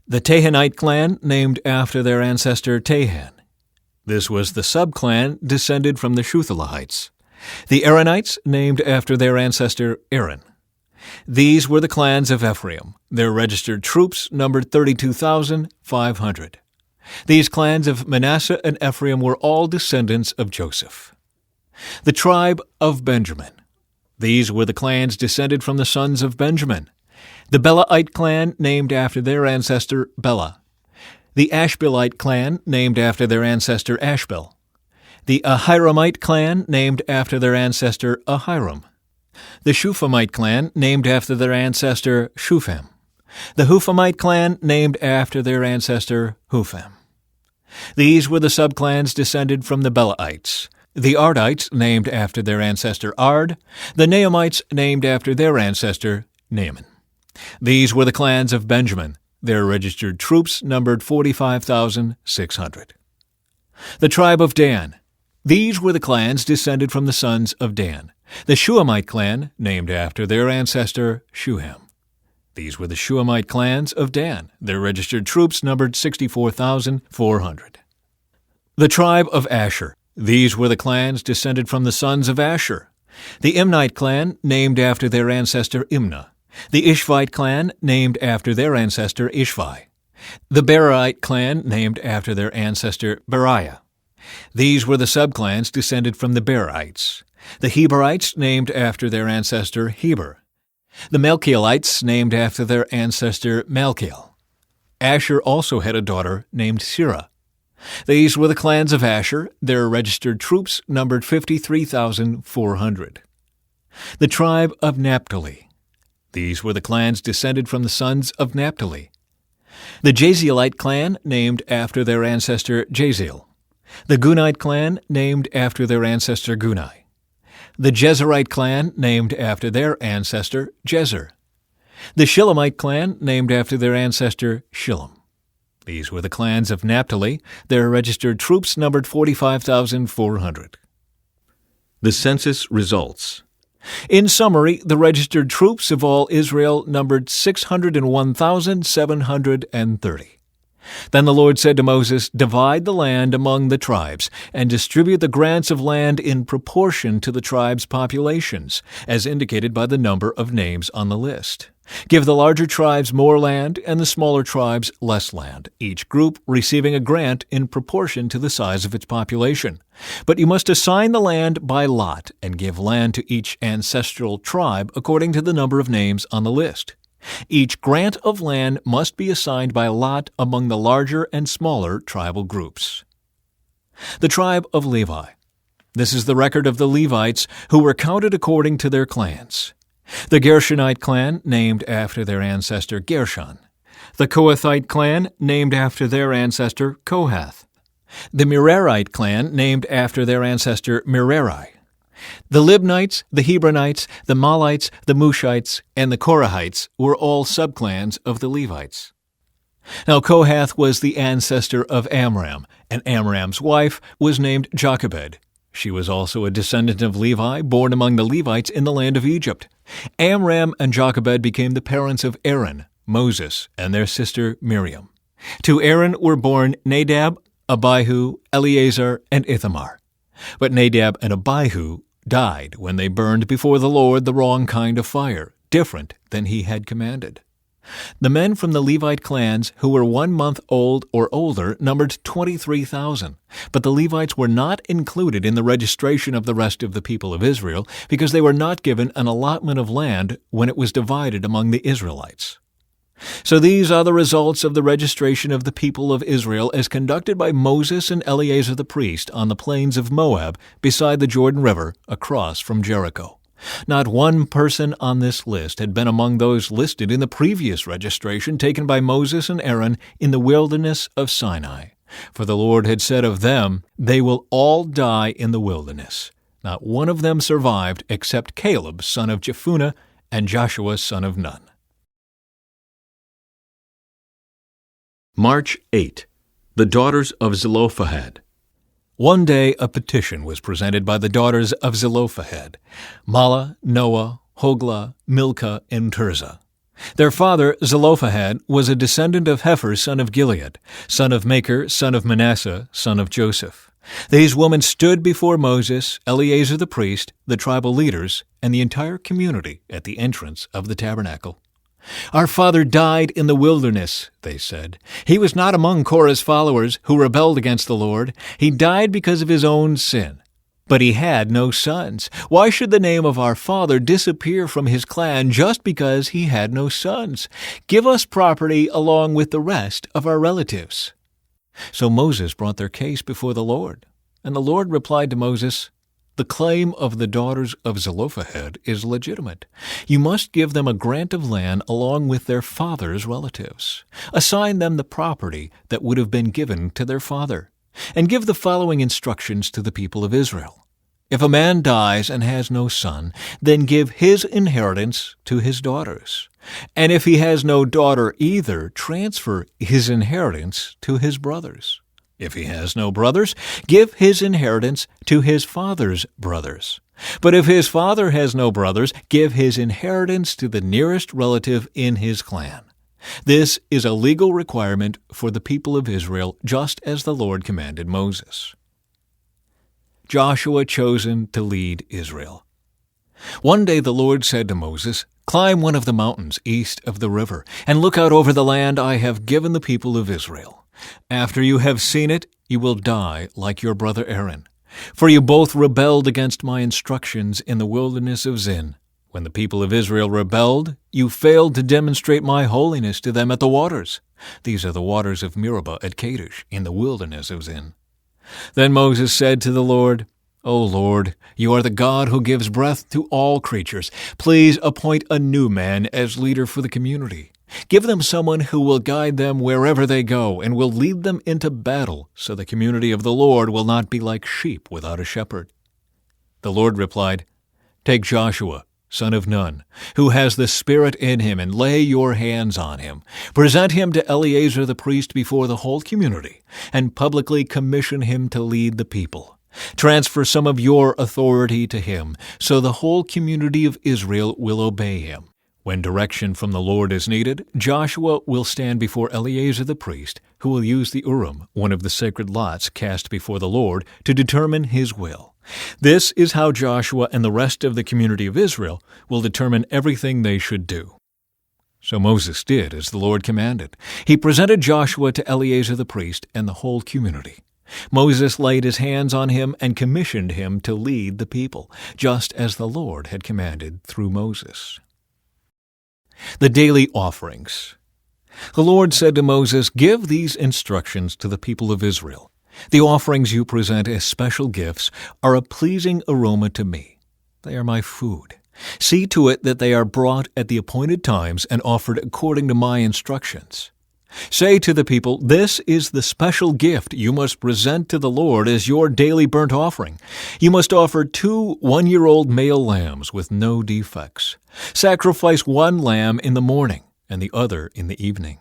The Tahanite clan, named after their ancestor Tahan. This was the subclan descended from the Shuthelahites. The Aaronites, named after their ancestor Aaron. These were the clans of Ephraim. Their registered troops numbered 32,500. These clans of Manasseh and Ephraim were all descendants of Joseph. The tribe of Benjamin. These were the clans descended from the sons of Benjamin. The Belahite clan, named after their ancestor Bela. The Ashbelite clan, named after their ancestor Ashbel. The Ahiramite clan, named after their ancestor Ahiram. The Shuphamite clan, named after their ancestor Shupham. The Huphamite clan, named after their ancestor Hupham. These were the subclans descended from the Belaites. The Ardites, named after their ancestor Ard. The Naamites, named after their ancestor Naaman. These were the clans of Benjamin. Their registered troops numbered 45,600. The tribe of Dan. These were the clans descended from the sons of Dan. The Shuhamite clan, named after their ancestor Shuham. These were the Shuhamite clans of Dan. Their registered troops numbered 64,400. The tribe of Asher. These were the clans descended from the sons of Asher. The Imnite clan, named after their ancestor Imnah. The Ishvite clan, named after their ancestor Ishvi. The Berite clan, named after their ancestor Beriah. These were the subclans descended from the Berites. The Heberites, named after their ancestor Heber. The Melchielites, named after their ancestor Malchiel. Asher also had a daughter named Sirah. These were the clans of Asher. Their registered troops numbered 53,400. The tribe of Naphtali. These were the clans descended from the sons of Naphtali. The Jazielite clan, named after their ancestor Jaziel. The Gunite clan, named after their ancestor Gunai. The Jezerite clan, named after their ancestor Jezer. The Shilamite clan, named after their ancestor Shillam. These were the clans of Naphtali. Their registered troops numbered 45,400. The census results. In summary, the registered troops of all Israel numbered 601,730. Then the Lord said to Moses, "Divide the land among the tribes, and distribute the grants of land in proportion to the tribes' populations, as indicated by the number of names on the list. Give the larger tribes more land, and the smaller tribes less land, each group receiving a grant in proportion to the size of its population. But you must assign the land by lot, and give land to each ancestral tribe according to the number of names on the list. Each grant of land must be assigned by lot among the larger and smaller tribal groups." The tribe of Levi. This is the record of the Levites who were counted according to their clans. The Gershonite clan, named after their ancestor Gershon. The Kohathite clan, named after their ancestor Kohath. The Merarite clan, named after their ancestor Merari. The Libnites, the Hebronites, the Mahlites, the Mushites, and the Korahites were all subclans of the Levites. Now Kohath was the ancestor of Amram, and Amram's wife was named Jochebed. She was also a descendant of Levi, born among the Levites in the land of Egypt. Amram and Jochebed became the parents of Aaron, Moses, and their sister Miriam. To Aaron were born Nadab, Abihu, Eleazar, and Ithamar. But Nadab and Abihu died when they burned before the Lord the wrong kind of fire, different than he had commanded. The men from the Levite clans who were 1 month old or older numbered 23,000, but the Levites were not included in the registration of the rest of the people of Israel because they were not given an allotment of land when it was divided among the Israelites. So these are the results of the registration of the people of Israel as conducted by Moses and Eleazar the priest on the plains of Moab beside the Jordan River across from Jericho. Not one person on this list had been among those listed in the previous registration taken by Moses and Aaron in the wilderness of Sinai. For the Lord had said of them, "They will all die in the wilderness." Not one of them survived except Caleb, son of Jephunneh, and Joshua, son of Nun. March 8. The daughters of Zelophehad. One day a petition was presented by the daughters of Zelophehad, Mahlah, Noah, Hoglah, Milcah, and Tirzah. Their father, Zelophehad, was a descendant of Hefer, son of Gilead, son of Machir, son of Manasseh, son of Joseph. These women stood before Moses, Eleazar the priest, the tribal leaders, and the entire community at the entrance of the tabernacle. "Our father died in the wilderness," they said. "He was not among Korah's followers who rebelled against the Lord. He died because of his own sin. But he had no sons. Why should the name of our father disappear from his clan just because he had no sons? Give us property along with the rest of our relatives." So Moses brought their case before the Lord. And the Lord replied to Moses, "The claim of the daughters of Zelophehad is legitimate. You must give them a grant of land along with their father's relatives. Assign them the property that would have been given to their father. And give the following instructions to the people of Israel. If a man dies and has no son, then give his inheritance to his daughters. And if he has no daughter either, transfer his inheritance to his brothers. If he has no brothers, give his inheritance to his father's brothers. But if his father has no brothers, give his inheritance to the nearest relative in his clan. This is a legal requirement for the people of Israel, just as the Lord commanded Moses." Joshua chosen to lead Israel. One day the Lord said to Moses, "Climb one of the mountains east of the river, and look out over the land I have given the people of Israel. After you have seen it, you will die like your brother Aaron. For you both rebelled against my instructions in the wilderness of Zin. When the people of Israel rebelled, you failed to demonstrate my holiness to them at the waters. These are the waters of Meribah at Kadesh, in the wilderness of Zin." Then Moses said to the Lord, "O Lord, you are the God who gives breath to all creatures. Please appoint a new man as leader for the community. Give them someone who will guide them wherever they go and will lead them into battle, so the community of the Lord will not be like sheep without a shepherd." The Lord replied, "Take Joshua, son of Nun, who has the Spirit in him, and lay your hands on him. Present him to Eleazar the priest before the whole community, and publicly commission him to lead the people. Transfer some of your authority to him, so the whole community of Israel will obey him. When direction from the Lord is needed, Joshua will stand before Eleazar the priest, who will use the Urim, one of the sacred lots cast before the Lord, to determine his will. This is how Joshua and the rest of the community of Israel will determine everything they should do." So Moses did as the Lord commanded. He presented Joshua to Eleazar the priest and the whole community. Moses laid his hands on him and commissioned him to lead the people, just as the Lord had commanded through Moses. The daily offerings. The Lord said to Moses, "Give these instructions to the people of Israel. The offerings you present as special gifts are a pleasing aroma to me. They are my food. See to it that they are brought at the appointed times and offered according to my instructions. Say to the people, this is the special gift you must present to the Lord as your daily burnt offering. You must offer 2 one-year-old male lambs with no defects. Sacrifice 1 lamb in the morning and the other in the evening.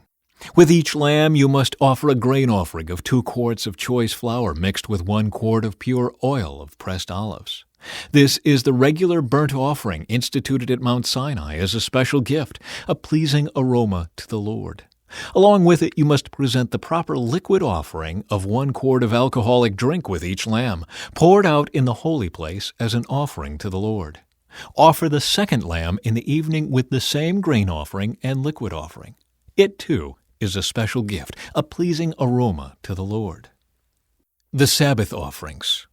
With each lamb you must offer a grain offering of 2 quarts of choice flour mixed with 1 quart of pure oil of pressed olives. This is the regular burnt offering instituted at Mount Sinai as a special gift, a pleasing aroma to the Lord. Along with it you must present the proper liquid offering of 1 quart of alcoholic drink with each lamb, poured out in the holy place as an offering to the Lord. Offer the second lamb in the evening with the same grain offering and liquid offering. It, too, is a special gift, a pleasing aroma to the Lord. The Sabbath offerings.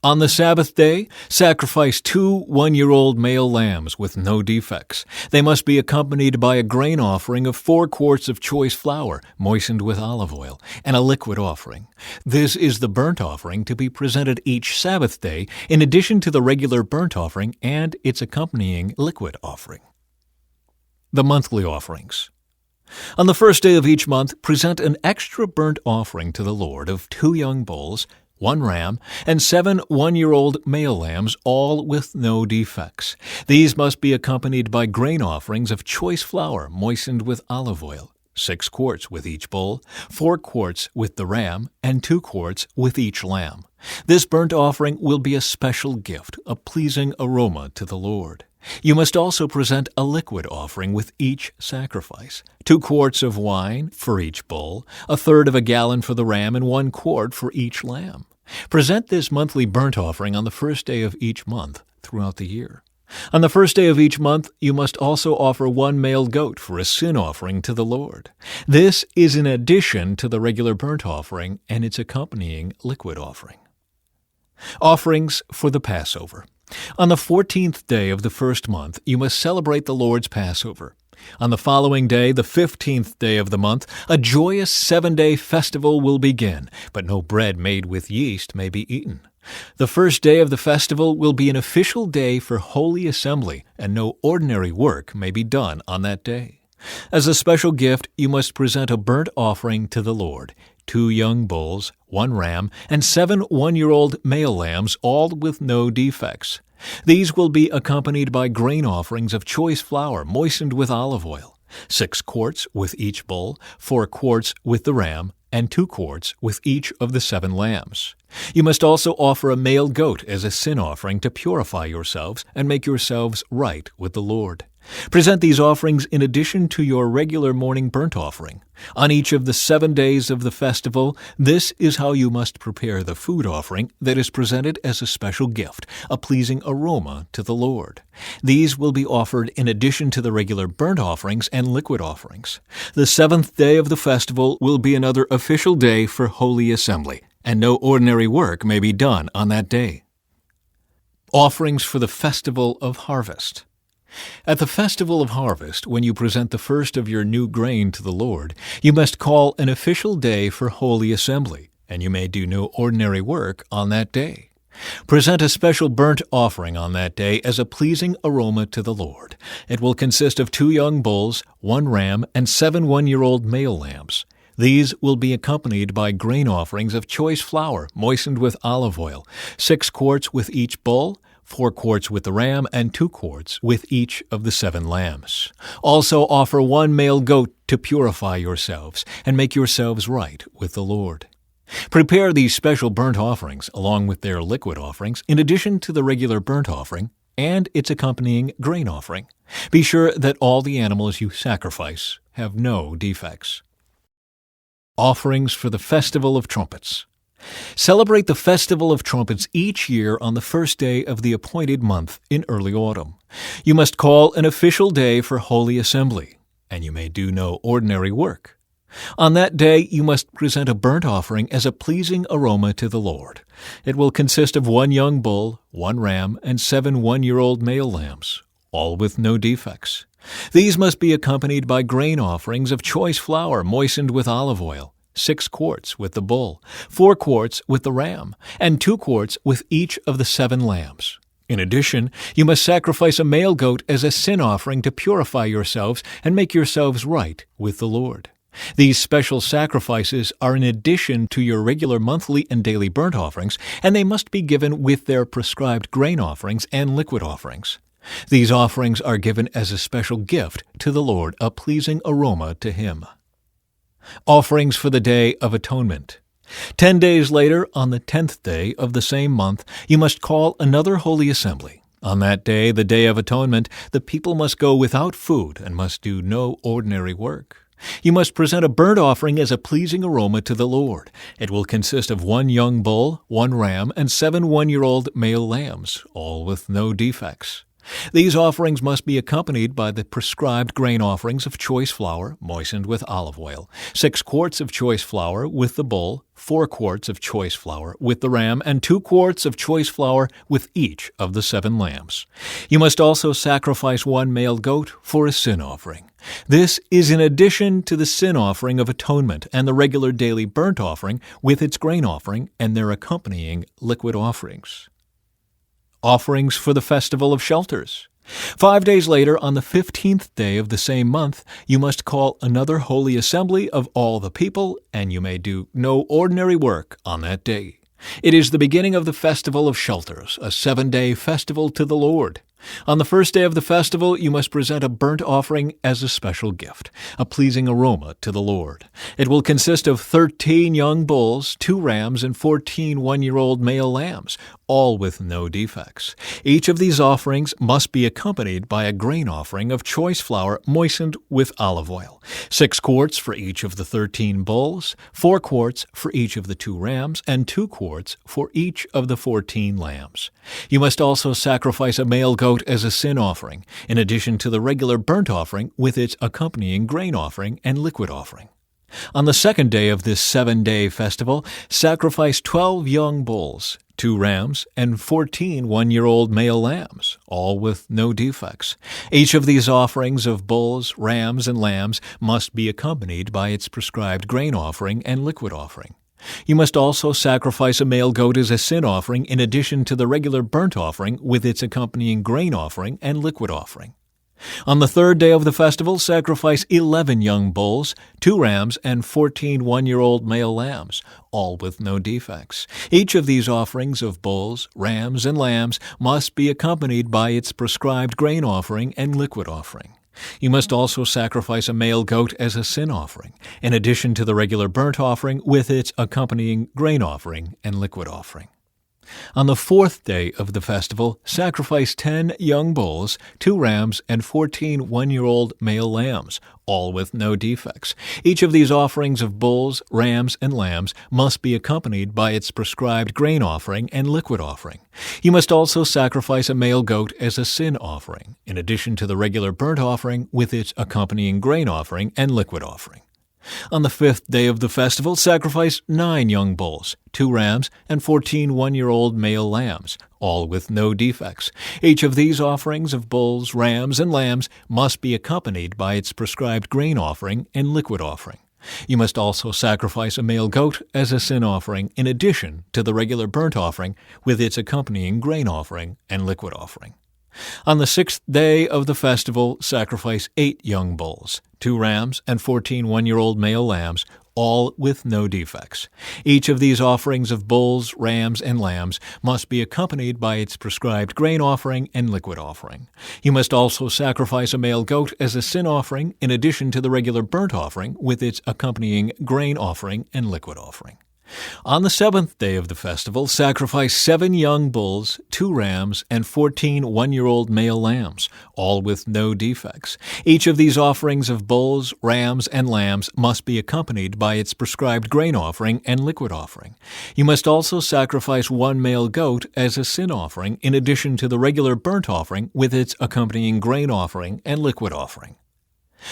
On the Sabbath day, sacrifice 2 one-year-old male lambs with no defects. They must be accompanied by a grain offering of 4 quarts of choice flour, moistened with olive oil, and a liquid offering. This is the burnt offering to be presented each Sabbath day, in addition to the regular burnt offering and its accompanying liquid offering. The monthly offerings. On the first day of each month, present an extra burnt offering to the Lord of 2 young bulls, 1 ram, and 7 one-year-old male lambs, all with no defects. These must be accompanied by grain offerings of choice flour moistened with olive oil, 6 quarts with each bull, 4 quarts with the ram, and 2 quarts with each lamb. This burnt offering will be a special gift, a pleasing aroma to the Lord. You must also present a liquid offering with each sacrifice, 2 quarts of wine for each bull, 1/3 of a gallon for the ram, and 1 quart for each lamb. Present this monthly burnt offering on the first day of each month throughout the year. On the first day of each month, you must also offer 1 male goat for a sin offering to the Lord. This is in addition to the regular burnt offering and its accompanying liquid offering. Offerings for the Passover. On the 14th day of the first month, you must celebrate the Lord's Passover. On the following day, the 15th day of the month, a joyous 7-day festival will begin, but no bread made with yeast may be eaten. The first day of the festival will be an official day for Holy Assembly, and no ordinary work may be done on that day. As a special gift, you must present a burnt offering to the Lord, 2 young bulls, 1 ram, and 7 one-year-old male lambs, all with no defects. These will be accompanied by grain offerings of choice flour moistened with olive oil, 6 quarts with each bull, 4 quarts with the ram, and 2 quarts with each of the 7 lambs. You must also offer a male goat as a sin offering to purify yourselves and make yourselves right with the Lord. Present these offerings in addition to your regular morning burnt offering. On each of the 7 days of the festival, this is how you must prepare the food offering that is presented as a special gift, a pleasing aroma to the Lord. These will be offered in addition to the regular burnt offerings and liquid offerings. The 7th day of the festival will be another official day for Holy Assembly, and no ordinary work may be done on that day. Offerings for the Festival of Harvest. At the Festival of Harvest, when you present the first of your new grain to the Lord, you must call an official day for Holy Assembly, and you may do no ordinary work on that day. Present a special burnt offering on that day as a pleasing aroma to the Lord. It will consist of 2 young bulls, 1 ram, and 7 one-year-old male lambs. These will be accompanied by grain offerings of choice flour moistened with olive oil, 6 quarts with each bull, 4 quarts with the ram, and 2 quarts with each of the 7 lambs. Also offer 1 male goat to purify yourselves and make yourselves right with the Lord. Prepare these special burnt offerings along with their liquid offerings in addition to the regular burnt offering and its accompanying grain offering. Be sure that all the animals you sacrifice have no defects. Offerings for the Festival of Trumpets. Celebrate the Festival of Trumpets each year on the first day of the appointed month in early autumn. You must call an official day for Holy Assembly, and you may do no ordinary work. On that day you must present a burnt offering as a pleasing aroma to the Lord. It will consist of 1 young bull, 1 ram, and 7 one-year-old male lambs, all with no defects. These must be accompanied by grain offerings of choice flour moistened with olive oil, 6 quarts with the bull, 4 quarts with the ram, and 2 quarts with each of the 7 lambs. In addition, you must sacrifice a male goat as a sin offering to purify yourselves and make yourselves right with the Lord. These special sacrifices are in addition to your regular monthly and daily burnt offerings, and they must be given with their prescribed grain offerings and liquid offerings. These offerings are given as a special gift to the Lord, a pleasing aroma to Him. Offerings for the Day of Atonement. 10 days later, on the 10th day of the same month, you must call another holy assembly. On that day, the Day of Atonement, the people must go without food and must do no ordinary work. You must present a burnt offering as a pleasing aroma to the Lord. It will consist of 1 young bull, 1 ram, and 7 one-year-old male lambs, all with no defects. These offerings must be accompanied by the prescribed grain offerings of choice flour moistened with olive oil, 6 quarts of choice flour with the bull, 4 quarts of choice flour with the ram, and 2 quarts of choice flour with each of the 7 lambs. You must also sacrifice 1 male goat for a sin offering. This is in addition to the sin offering of atonement and the regular daily burnt offering with its grain offering and their accompanying liquid offerings. Offerings for the Festival of Shelters. 5 days later, on the 15th day of the same month, you must call another holy assembly of all the people, and you may do no ordinary work on that day. It is the beginning of the Festival of Shelters, a 7-day festival to the Lord. On the first day of the festival, you must present a burnt offering as a special gift, a pleasing aroma to the Lord. It will consist of 13 young bulls, 2 rams, and 14 one-year-old male lambs, all with no defects. Each of these offerings must be accompanied by a grain offering of choice flour moistened with olive oil, 6 quarts for each of the 13 bulls, 4 quarts for each of the 2 rams, and 2 quarts for each of the 14 lambs. You must also sacrifice a male goat as a sin offering, in addition to the regular burnt offering with its accompanying grain offering and liquid offering. On the second day of this 7-day festival, sacrifice 12 young bulls, 2 rams, and 14 one-year-old male lambs, all with no defects. Each of these offerings of bulls, rams, and lambs must be accompanied by its prescribed grain offering and liquid offering. You must also sacrifice a male goat as a sin offering in addition to the regular burnt offering with its accompanying grain offering and liquid offering. On the third day of the festival, sacrifice 11 young bulls, 2 rams, and 14 one-year-old male lambs, all with no defects. Each of these offerings of bulls, rams, and lambs must be accompanied by its prescribed grain offering and liquid offering. You must also sacrifice a male goat as a sin offering, in addition to the regular burnt offering with its accompanying grain offering and liquid offering. On the 4th day of the festival, sacrifice 10 young bulls, 2 rams, and 14 one-year-old male lambs, all with no defects. Each of these offerings of bulls, rams, and lambs must be accompanied by its prescribed grain offering and liquid offering. You must also sacrifice a male goat as a sin offering, in addition to the regular burnt offering with its accompanying grain offering and liquid offering. On the 5th day of the festival, sacrifice 9 young bulls, 2 rams, and 14 one-year-old male lambs, all with no defects. Each of these offerings of bulls, rams, and lambs must be accompanied by its prescribed grain offering and liquid offering. You must also sacrifice a male goat as a sin offering in addition to the regular burnt offering with its accompanying grain offering and liquid offering. On the 6th day of the festival, sacrifice 8 young bulls, 2 rams, and 14 one-year-old male lambs, all with no defects. Each of these offerings of bulls, rams, and lambs must be accompanied by its prescribed grain offering and liquid offering. You must also sacrifice a male goat as a sin offering in addition to the regular burnt offering with its accompanying grain offering and liquid offering. On the 7th day of the festival, sacrifice 7 young bulls, 2 rams, and 14 one-year-old male lambs, all with no defects. Each of these offerings of bulls, rams, and lambs must be accompanied by its prescribed grain offering and liquid offering. You must also sacrifice 1 male goat as a sin offering in addition to the regular burnt offering with its accompanying grain offering and liquid offering.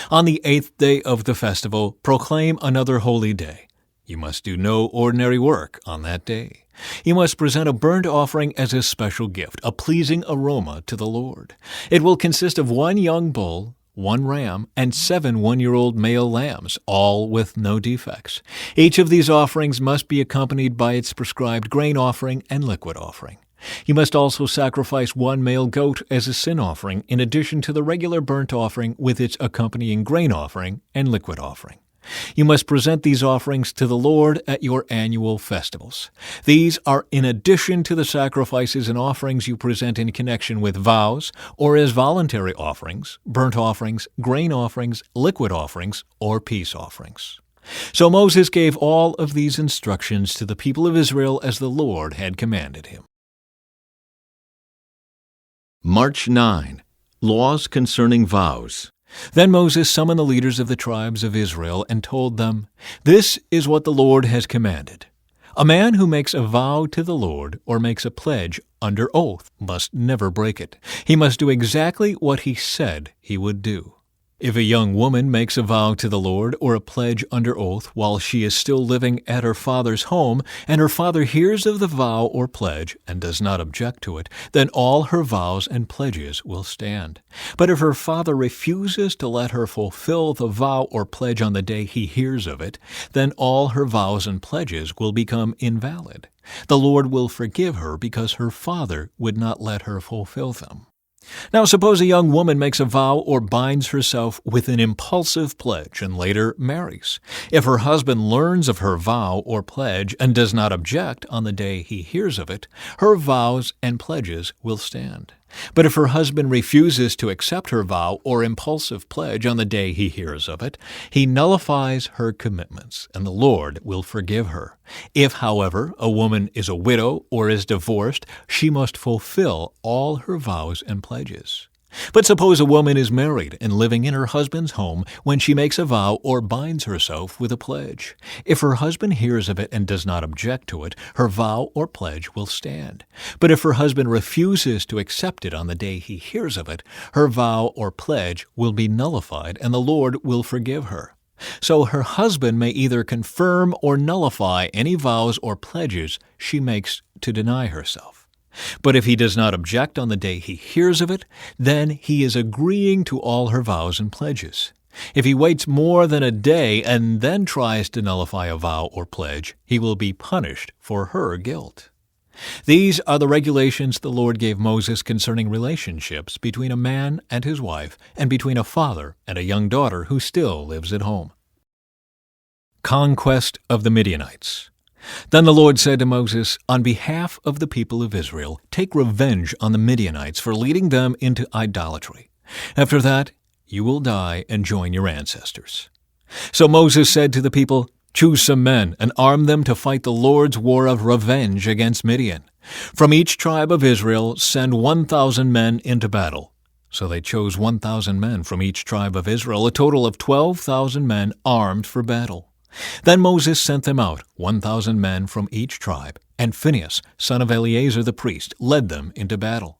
On the 8th day of the festival, proclaim another holy day. You must do no ordinary work on that day. You must present a burnt offering as a special gift, a pleasing aroma to the Lord. It will consist of 1 young bull, 1 ram, and 7 one-year-old male lambs, all with no defects. Each of these offerings must be accompanied by its prescribed grain offering and liquid offering. You must also sacrifice 1 male goat as a sin offering in addition to the regular burnt offering with its accompanying grain offering and liquid offering. You must present these offerings to the Lord at your annual festivals. These are in addition to the sacrifices and offerings you present in connection with vows or as voluntary offerings, burnt offerings, grain offerings, liquid offerings, or peace offerings. So Moses gave all of these instructions to the people of Israel as the Lord had commanded him. March 9. Laws concerning vows. Then Moses summoned the leaders of the tribes of Israel and told them, "This is what the Lord has commanded. A man who makes a vow to the Lord or makes a pledge under oath must never break it. He must do exactly what he said he would do. If a young woman makes a vow to the Lord or a pledge under oath while she is still living at her father's home, and her father hears of the vow or pledge and does not object to it, then all her vows and pledges will stand. But if her father refuses to let her fulfill the vow or pledge on the day he hears of it, then all her vows and pledges will become invalid. The Lord will forgive her because her father would not let her fulfill them." Now suppose a young woman makes a vow or binds herself with an impulsive pledge and later marries. If her husband learns of her vow or pledge and does not object on the day he hears of it, her vows and pledges will stand. But if her husband refuses to accept her vow or impulsive pledge on the day he hears of it, he nullifies her commitments, and the Lord will forgive her. If, however, a woman is a widow or is divorced, she must fulfill all her vows and pledges. But suppose a woman is married and living in her husband's home when she makes a vow or binds herself with a pledge. If her husband hears of it and does not object to it, her vow or pledge will stand. But if her husband refuses to accept it on the day he hears of it, her vow or pledge will be nullified and the Lord will forgive her. So her husband may either confirm or nullify any vows or pledges she makes to deny herself. But if he does not object on the day he hears of it, then he is agreeing to all her vows and pledges. If he waits more than a day and then tries to nullify a vow or pledge, he will be punished for her guilt. These are the regulations the Lord gave Moses concerning relationships between a man and his wife and between a father and a young daughter who still lives at home. Conquest of the Midianites. Then the Lord said to Moses, "On behalf of the people of Israel, take revenge on the Midianites for leading them into idolatry. After that, you will die and join your ancestors." So Moses said to the people, "Choose some men and arm them to fight the Lord's war of revenge against Midian. From each tribe of Israel, send 1,000 men into battle." So they chose 1,000 men from each tribe of Israel, a total of 12,000 men armed for battle. Then Moses sent them out, 1,000 men from each tribe, and Phinehas, son of Eleazar the priest, led them into battle.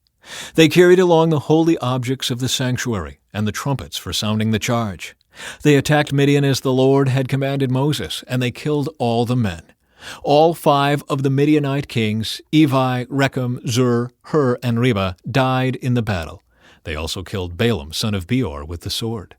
They carried along the holy objects of the sanctuary and the trumpets for sounding the charge. They attacked Midian as the Lord had commanded Moses, and they killed all the men. All 5 of the Midianite kings, Evi, Rechem, Zur, Hur, and Reba, died in the battle. They also killed Balaam, son of Beor, with the sword.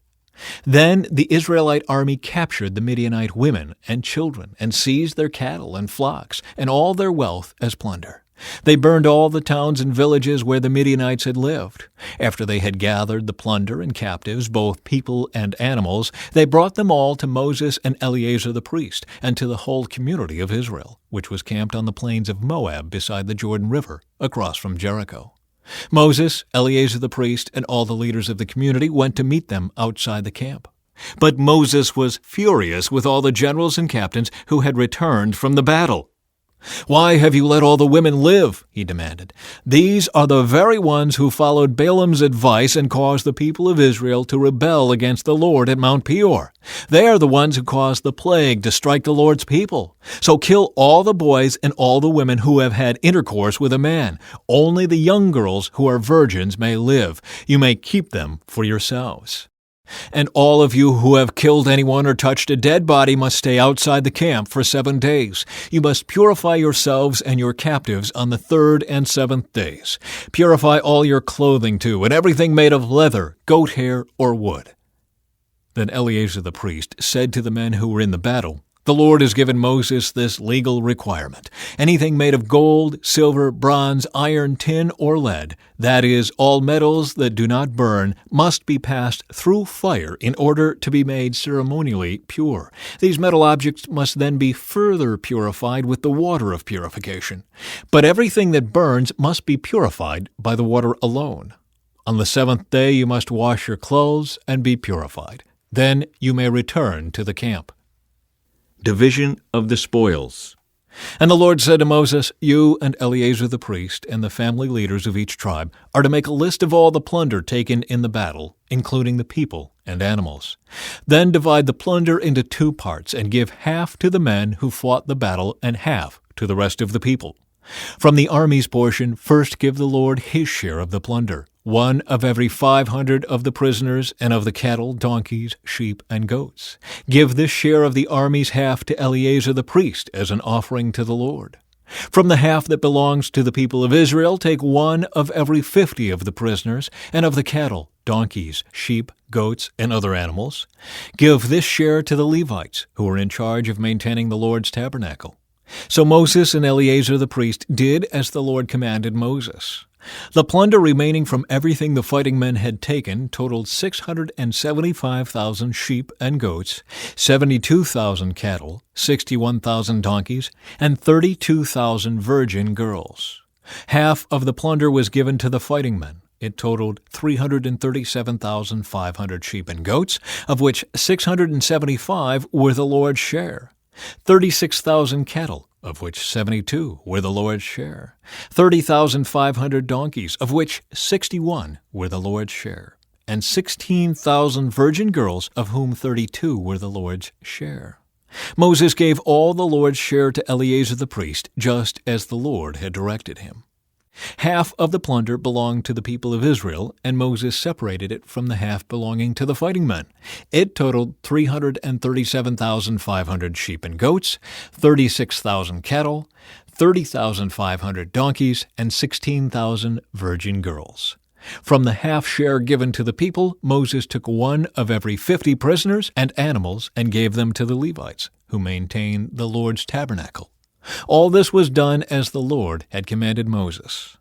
Then the Israelite army captured the Midianite women and children and seized their cattle and flocks and all their wealth as plunder. They burned all the towns and villages where the Midianites had lived. After they had gathered the plunder and captives, both people and animals, they brought them all to Moses and Eleazar the priest and to the whole community of Israel, which was camped on the plains of Moab beside the Jordan River, across from Jericho. Moses, Eleazar the priest, and all the leaders of the community went to meet them outside the camp. But Moses was furious with all the generals and captains who had returned from the battle. "Why have you let all the women live?" he demanded. "These are the very ones who followed Balaam's advice and caused the people of Israel to rebel against the Lord at Mount Peor. They are the ones who caused the plague to strike the Lord's people. So kill all the boys and all the women who have had intercourse with a man. Only the young girls who are virgins may live. You may keep them for yourselves. And all of you who have killed anyone or touched a dead body must stay outside the camp for 7 days. You must purify yourselves and your captives on the 3rd and 7th days. Purify all your clothing too, and everything made of leather, goat hair, or wood." Then Eleazar the priest said to the men who were in the battle, "The Lord has given Moses this legal requirement. Anything made of gold, silver, bronze, iron, tin, or lead, that is, all metals that do not burn, must be passed through fire in order to be made ceremonially pure. These metal objects must then be further purified with the water of purification. But everything that burns must be purified by the water alone. On the 7th day you must wash your clothes and be purified. Then you may return to the camp." Division of the spoils. And the Lord said to Moses, "You and Eleazar the priest and the family leaders of each tribe are to make a list of all the plunder taken in the battle, including the people and animals. Then divide the plunder into 2 parts and give half to the men who fought the battle and half to the rest of the people. From the army's portion, first give the Lord his share of the plunder, 1 of every 500 of the prisoners and of the cattle, donkeys, sheep, and goats. Give this share of the army's half to Eleazar the priest as an offering to the Lord. From the half that belongs to the people of Israel, take 1 of every 50 of the prisoners and of the cattle, donkeys, sheep, goats, and other animals. Give this share to the Levites, who are in charge of maintaining the Lord's tabernacle." So Moses and Eleazar the priest did as the Lord commanded Moses. The plunder remaining from everything the fighting men had taken totaled 675,000 sheep and goats, 72,000 cattle, 61,000 donkeys, and 32,000 virgin girls. Half of the plunder was given to the fighting men. It totaled 337,500 sheep and goats, of which 675 were the Lord's share. 36,000 cattle, of which 72 were the Lord's share. 30,500 donkeys, of which 61 were the Lord's share. And 16,000 virgin girls, of whom 32 were the Lord's share. Moses gave all the Lord's share to Eleazar the priest, just as the Lord had directed him. Half of the plunder belonged to the people of Israel, and Moses separated it from the half belonging to the fighting men. It totaled 337,500 sheep and goats, 36,000 cattle, 30,500 donkeys, and 16,000 virgin girls. From the half share given to the people, Moses took 1 of every 50 prisoners and animals and gave them to the Levites, who maintain the Lord's tabernacle. All this was done as the Lord had commanded Moses.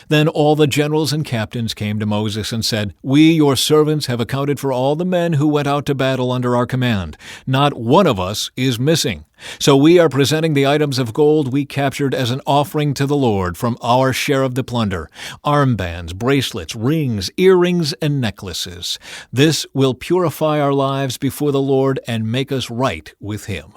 Then all the generals and captains came to Moses and said, "We, your servants, have accounted for all the men who went out to battle under our command. Not one of us is missing. So we are presenting the items of gold we captured as an offering to the Lord from our share of the plunder: armbands, bracelets, rings, earrings, and necklaces. This will purify our lives before the Lord and make us right with Him."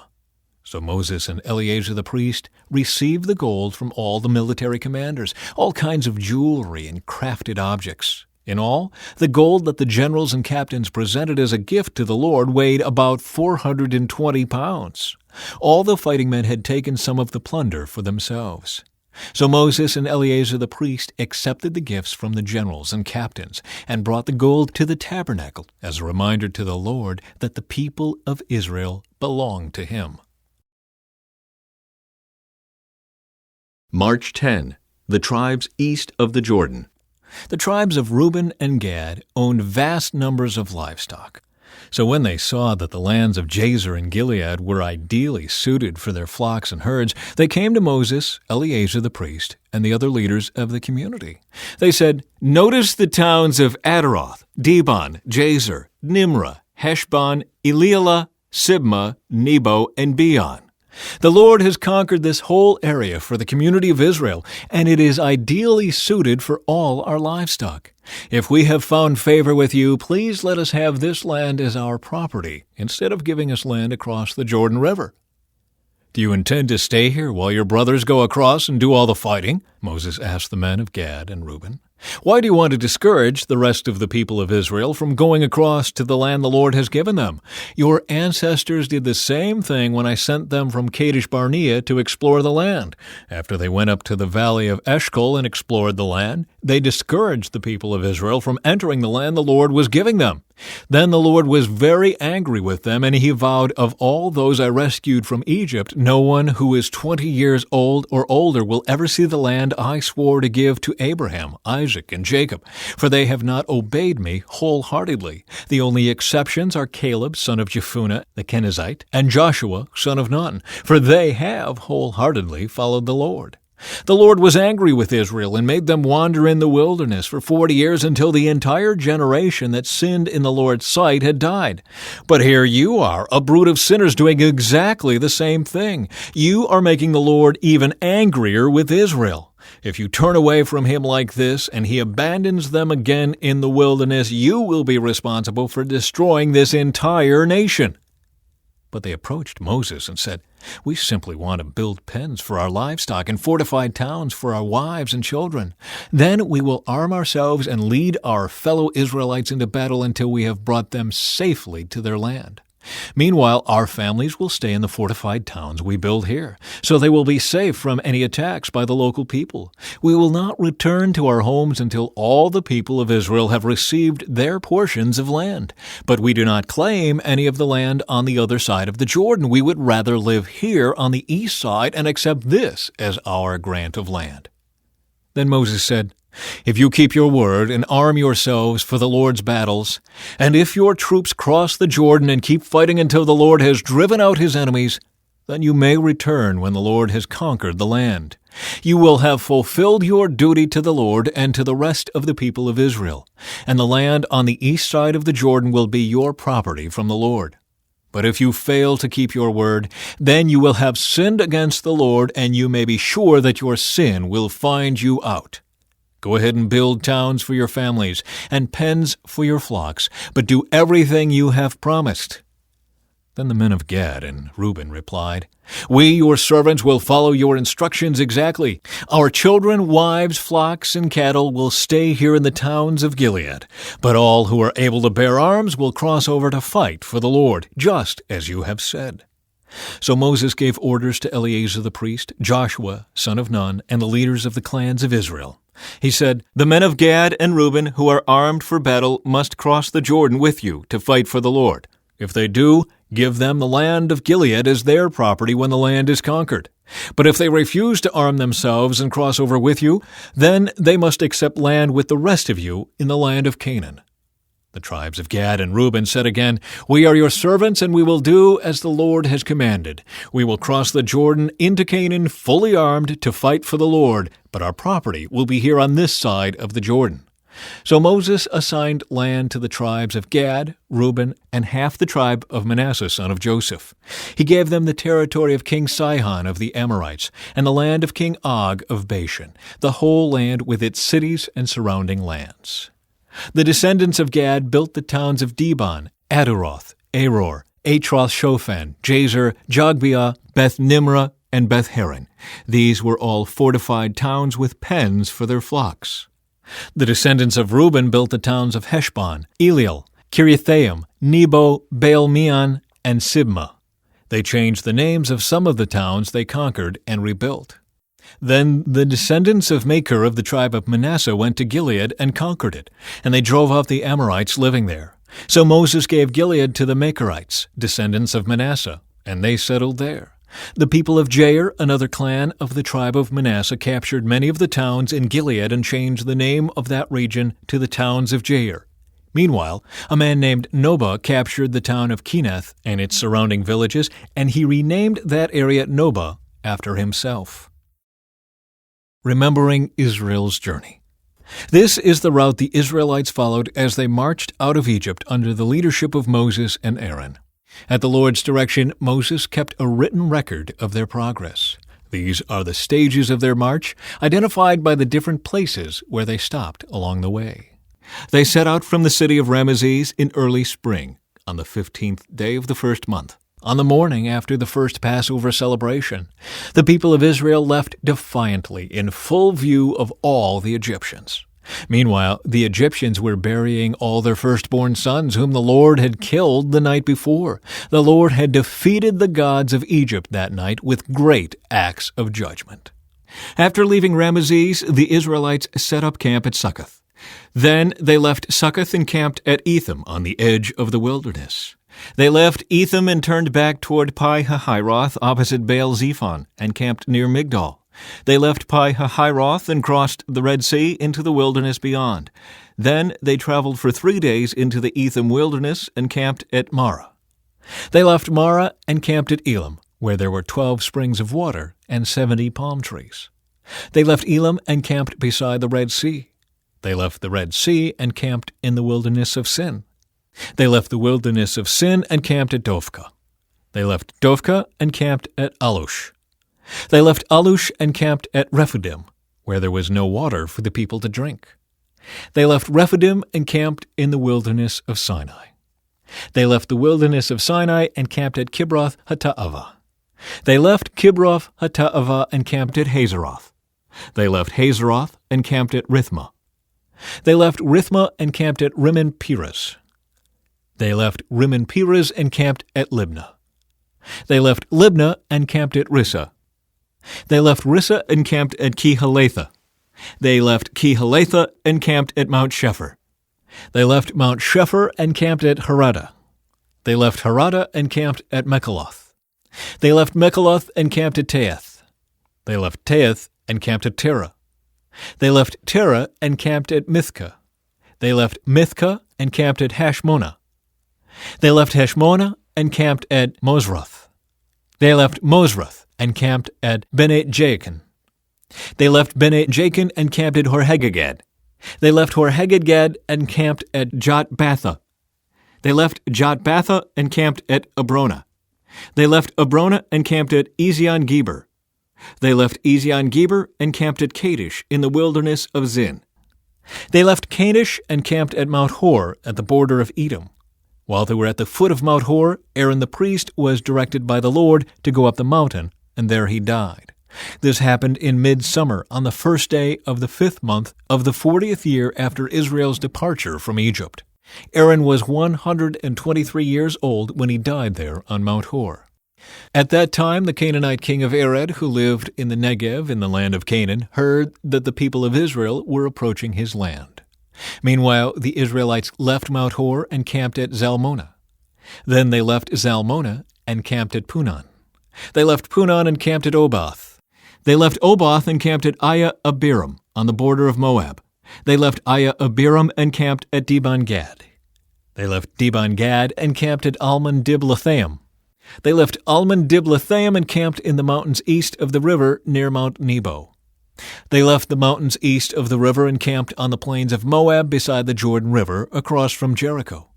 So Moses and Eleazar the priest received the gold from all the military commanders, all kinds of jewelry and crafted objects. In all, the gold that the generals and captains presented as a gift to the Lord weighed about 420 pounds. All the fighting men had taken some of the plunder for themselves. So Moses and Eleazar the priest accepted the gifts from the generals and captains and brought the gold to the tabernacle as a reminder to the Lord that the people of Israel belonged to Him. March 10. The tribes east of the Jordan. The tribes of Reuben and Gad owned vast numbers of livestock. So when they saw that the lands of Jazer and Gilead were ideally suited for their flocks and herds, they came to Moses, Eleazar the priest, and the other leaders of the community. They said, "Notice the towns of Adaroth, Dibon, Jazer, Nimrah, Heshbon, Elealeh, Sibmah, Nebo, and Beon. The Lord has conquered this whole area for the community of Israel, and it is ideally suited for all our livestock. If we have found favor with you, please let us have this land as our property, instead of giving us land across the Jordan River." "Do you intend to stay here while your brothers go across and do all the fighting?" Moses asked the men of Gad and Reuben. "Why do you want to discourage the rest of the people of Israel from going across to the land the Lord has given them? Your ancestors did the same thing when I sent them from Kadesh Barnea to explore the land. After they went up to the valley of Eshcol and explored the land, they discouraged the people of Israel from entering the land the Lord was giving them. Then the Lord was very angry with them, and He vowed, 'Of all those I rescued from Egypt, no one who is 20 years old or older will ever see the land I swore to give to Abraham, Isaac, and Jacob, for they have not obeyed me wholeheartedly. The only exceptions are Caleb, son of Jephunneh, the Kenizzite, and Joshua, son of Nun, for they have wholeheartedly followed the Lord.' The Lord was angry with Israel and made them wander in the wilderness for 40 years until the entire generation that sinned in the Lord's sight had died. But here you are, a brood of sinners, doing exactly the same thing. You are making the Lord even angrier with Israel. If you turn away from Him like this and He abandons them again in the wilderness, you will be responsible for destroying this entire nation." But they approached Moses and said, "We simply want to build pens for our livestock and fortified towns for our wives and children. Then we will arm ourselves and lead our fellow Israelites into battle until we have brought them safely to their land. Meanwhile, our families will stay in the fortified towns we build here, so they will be safe from any attacks by the local people. We will not return to our homes until all the people of Israel have received their portions of land. But we do not claim any of the land on the other side of the Jordan. We would rather live here on the east side and accept this as our grant of land." Then Moses said, "If you keep your word and arm yourselves for the Lord's battles, and if your troops cross the Jordan and keep fighting until the Lord has driven out his enemies, then you may return when the Lord has conquered the land. You will have fulfilled your duty to the Lord and to the rest of the people of Israel, and the land on the east side of the Jordan will be your property from the Lord. But if you fail to keep your word, then you will have sinned against the Lord, and you may be sure that your sin will find you out. Go ahead and build towns for your families and pens for your flocks, but do everything you have promised." Then the men of Gad and Reuben replied, "We, your servants, will follow your instructions exactly. Our children, wives, flocks, and cattle will stay here in the towns of Gilead, but all who are able to bear arms will cross over to fight for the Lord, just as you have said." So Moses gave orders to Eleazar the priest, Joshua, son of Nun, and the leaders of the clans of Israel. He said, "The men of Gad and Reuben who are armed for battle must cross the Jordan with you to fight for the Lord. If they do, give them the land of Gilead as their property when the land is conquered. But if they refuse to arm themselves and cross over with you, then they must accept land with the rest of you in the land of Canaan." The tribes of Gad and Reuben said again, "We are your servants, and we will do as the Lord has commanded. We will cross the Jordan into Canaan fully armed to fight for the Lord, but our property will be here on this side of the Jordan." So Moses assigned land to the tribes of Gad, Reuben, and half the tribe of Manasseh, son of Joseph. He gave them the territory of King Sihon of the Amorites, and the land of King Og of Bashan, the whole land with its cities and surrounding lands. The descendants of Gad built the towns of Dibon, Adaroth, Aror, Atroth-Shophan, Jazer, Jogbeah, Beth-Nimrah, and Beth-Haran. These were all fortified towns with pens for their flocks. The descendants of Reuben built the towns of Heshbon, Eliel, Kiriathaim, Nebo, Baal-Meon, and Sibmah. They changed the names of some of the towns they conquered and rebuilt. Then the descendants of Machir of the tribe of Manasseh went to Gilead and conquered it, and they drove out the Amorites living there. So Moses gave Gilead to the Machirites, descendants of Manasseh, and they settled there. The people of Jair, another clan of the tribe of Manasseh, captured many of the towns in Gilead and changed the name of that region to the towns of Jair. Meanwhile, a man named Nobah captured the town of Kenath and its surrounding villages, and he renamed that area Nobah after himself. Remembering Israel's journey. This is the route the Israelites followed as they marched out of Egypt under the leadership of Moses and Aaron. At the Lord's direction, Moses kept a written record of their progress. These are the stages of their march, identified by the different places where they stopped along the way. They set out from the city of Ramesses in early spring, on the 15th day of the first month. On the morning after the first Passover celebration, the people of Israel left defiantly in full view of all the Egyptians. Meanwhile, the Egyptians were burying all their firstborn sons whom the Lord had killed the night before. The Lord had defeated the gods of Egypt that night with great acts of judgment. After leaving Ramesses, the Israelites set up camp at Succoth. Then they left Succoth and camped at Etham on the edge of the wilderness. They left Etham and turned back toward Pi-hahiroth opposite Baal-zephon and camped near Migdol. They left Pi-hahiroth and crossed the Red Sea into the wilderness beyond. Then they traveled for 3 days into the Etham wilderness and camped at Marah. They left Marah and camped at Elim, where there were 12 springs of water and 70 palm trees. They left Elim and camped beside the Red Sea. They left the Red Sea and camped in the wilderness of Sin. They left the wilderness of Sin and camped at Dophkah. They left Dophkah and camped at Alush. They left Alush and camped at Rephidim, where there was no water for the people to drink. They left Rephidim and camped in the wilderness of Sinai. They left the wilderness of Sinai and camped at Kibroth Hattaavah. They left Kibroth Hattaavah and camped at Hazeroth. They left Hazeroth and camped at Rithmah. They left Rithmah and camped at Rimmon Perez. They left Rimmon Perez and camped at Libnah. They left Libnah and camped at Rissa. They left Rissa and camped at Kehalatha. They left Kehalatha and camped at Mount Shepher. They left Mount Shepher and camped at Harada. They left Harada and camped at Mekaloth. They left Mekaloth and camped at Taeth. They left Taeth and camped at Terah. They left Terah and camped at Mithka. They left Mithka and camped at Hashmonah. They left Hashmonah and camped at Mosroth. They left Mosroth and camped at Bene Jaakan. They left Bene Jaakan and camped at Horhagidgad. They left Horhagidgad and camped at Jotbatha. They left Jotbatha and camped at Abrona. They left Abrona and camped at Ezion-Geber. They left Ezion-Geber and camped at Kadesh in the wilderness of Zin. They left Kadesh and camped at Mount Hor at the border of Edom. While they were at the foot of Mount Hor, Aaron the priest was directed by the Lord to go up the mountain, and there he died. This happened in midsummer on the first day of the 5th month of the 40th year after Israel's departure from Egypt. Aaron was 123 years old when he died there on Mount Hor. At that time, the Canaanite king of Arad, who lived in the Negev in the land of Canaan, heard that the people of Israel were approaching his land. Meanwhile, the Israelites left Mount Hor and camped at Zalmonah. Then they left Zalmonah and camped at Punon. They left Punon and camped at Oboth. They left Oboth and camped at Aya-Abiram on the border of Moab. They left Aya-Abiram and camped at Dibon-Gad. They left Dibon-Gad and camped at Almon-Diblathaim. They left Almon-Diblathaim and camped in the mountains east of the river near Mount Nebo. They left the mountains east of the river and camped on the plains of Moab beside the Jordan River across from Jericho.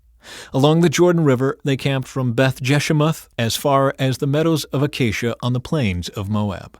Along the Jordan River they camped from Beth-Jeshemoth as far as the meadows of Acacia on the plains of Moab.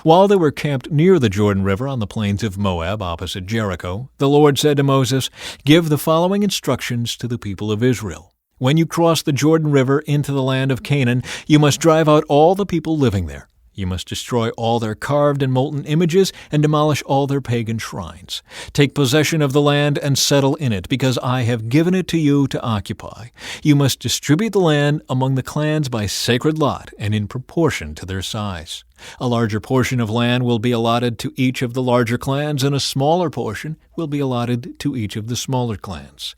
While they were camped near the Jordan River on the plains of Moab opposite Jericho, the Lord said to Moses, "Give the following instructions to the people of Israel. When you cross the Jordan River into the land of Canaan, you must drive out all the people living there. You must destroy all their carved and molten images and demolish all their pagan shrines. Take possession of the land and settle in it, because I have given it to you to occupy. You must distribute the land among the clans by sacred lot and in proportion to their size. A larger portion of land will be allotted to each of the larger clans, and a smaller portion will be allotted to each of the smaller clans.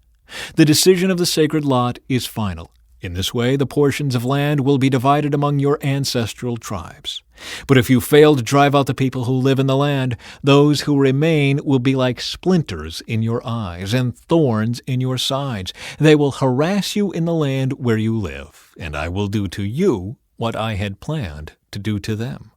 The decision of the sacred lot is final. In this way, the portions of land will be divided among your ancestral tribes. But if you fail to drive out the people who live in the land, those who remain will be like splinters in your eyes and thorns in your sides. They will harass you in the land where you live, and I will do to you what I had planned to do to them."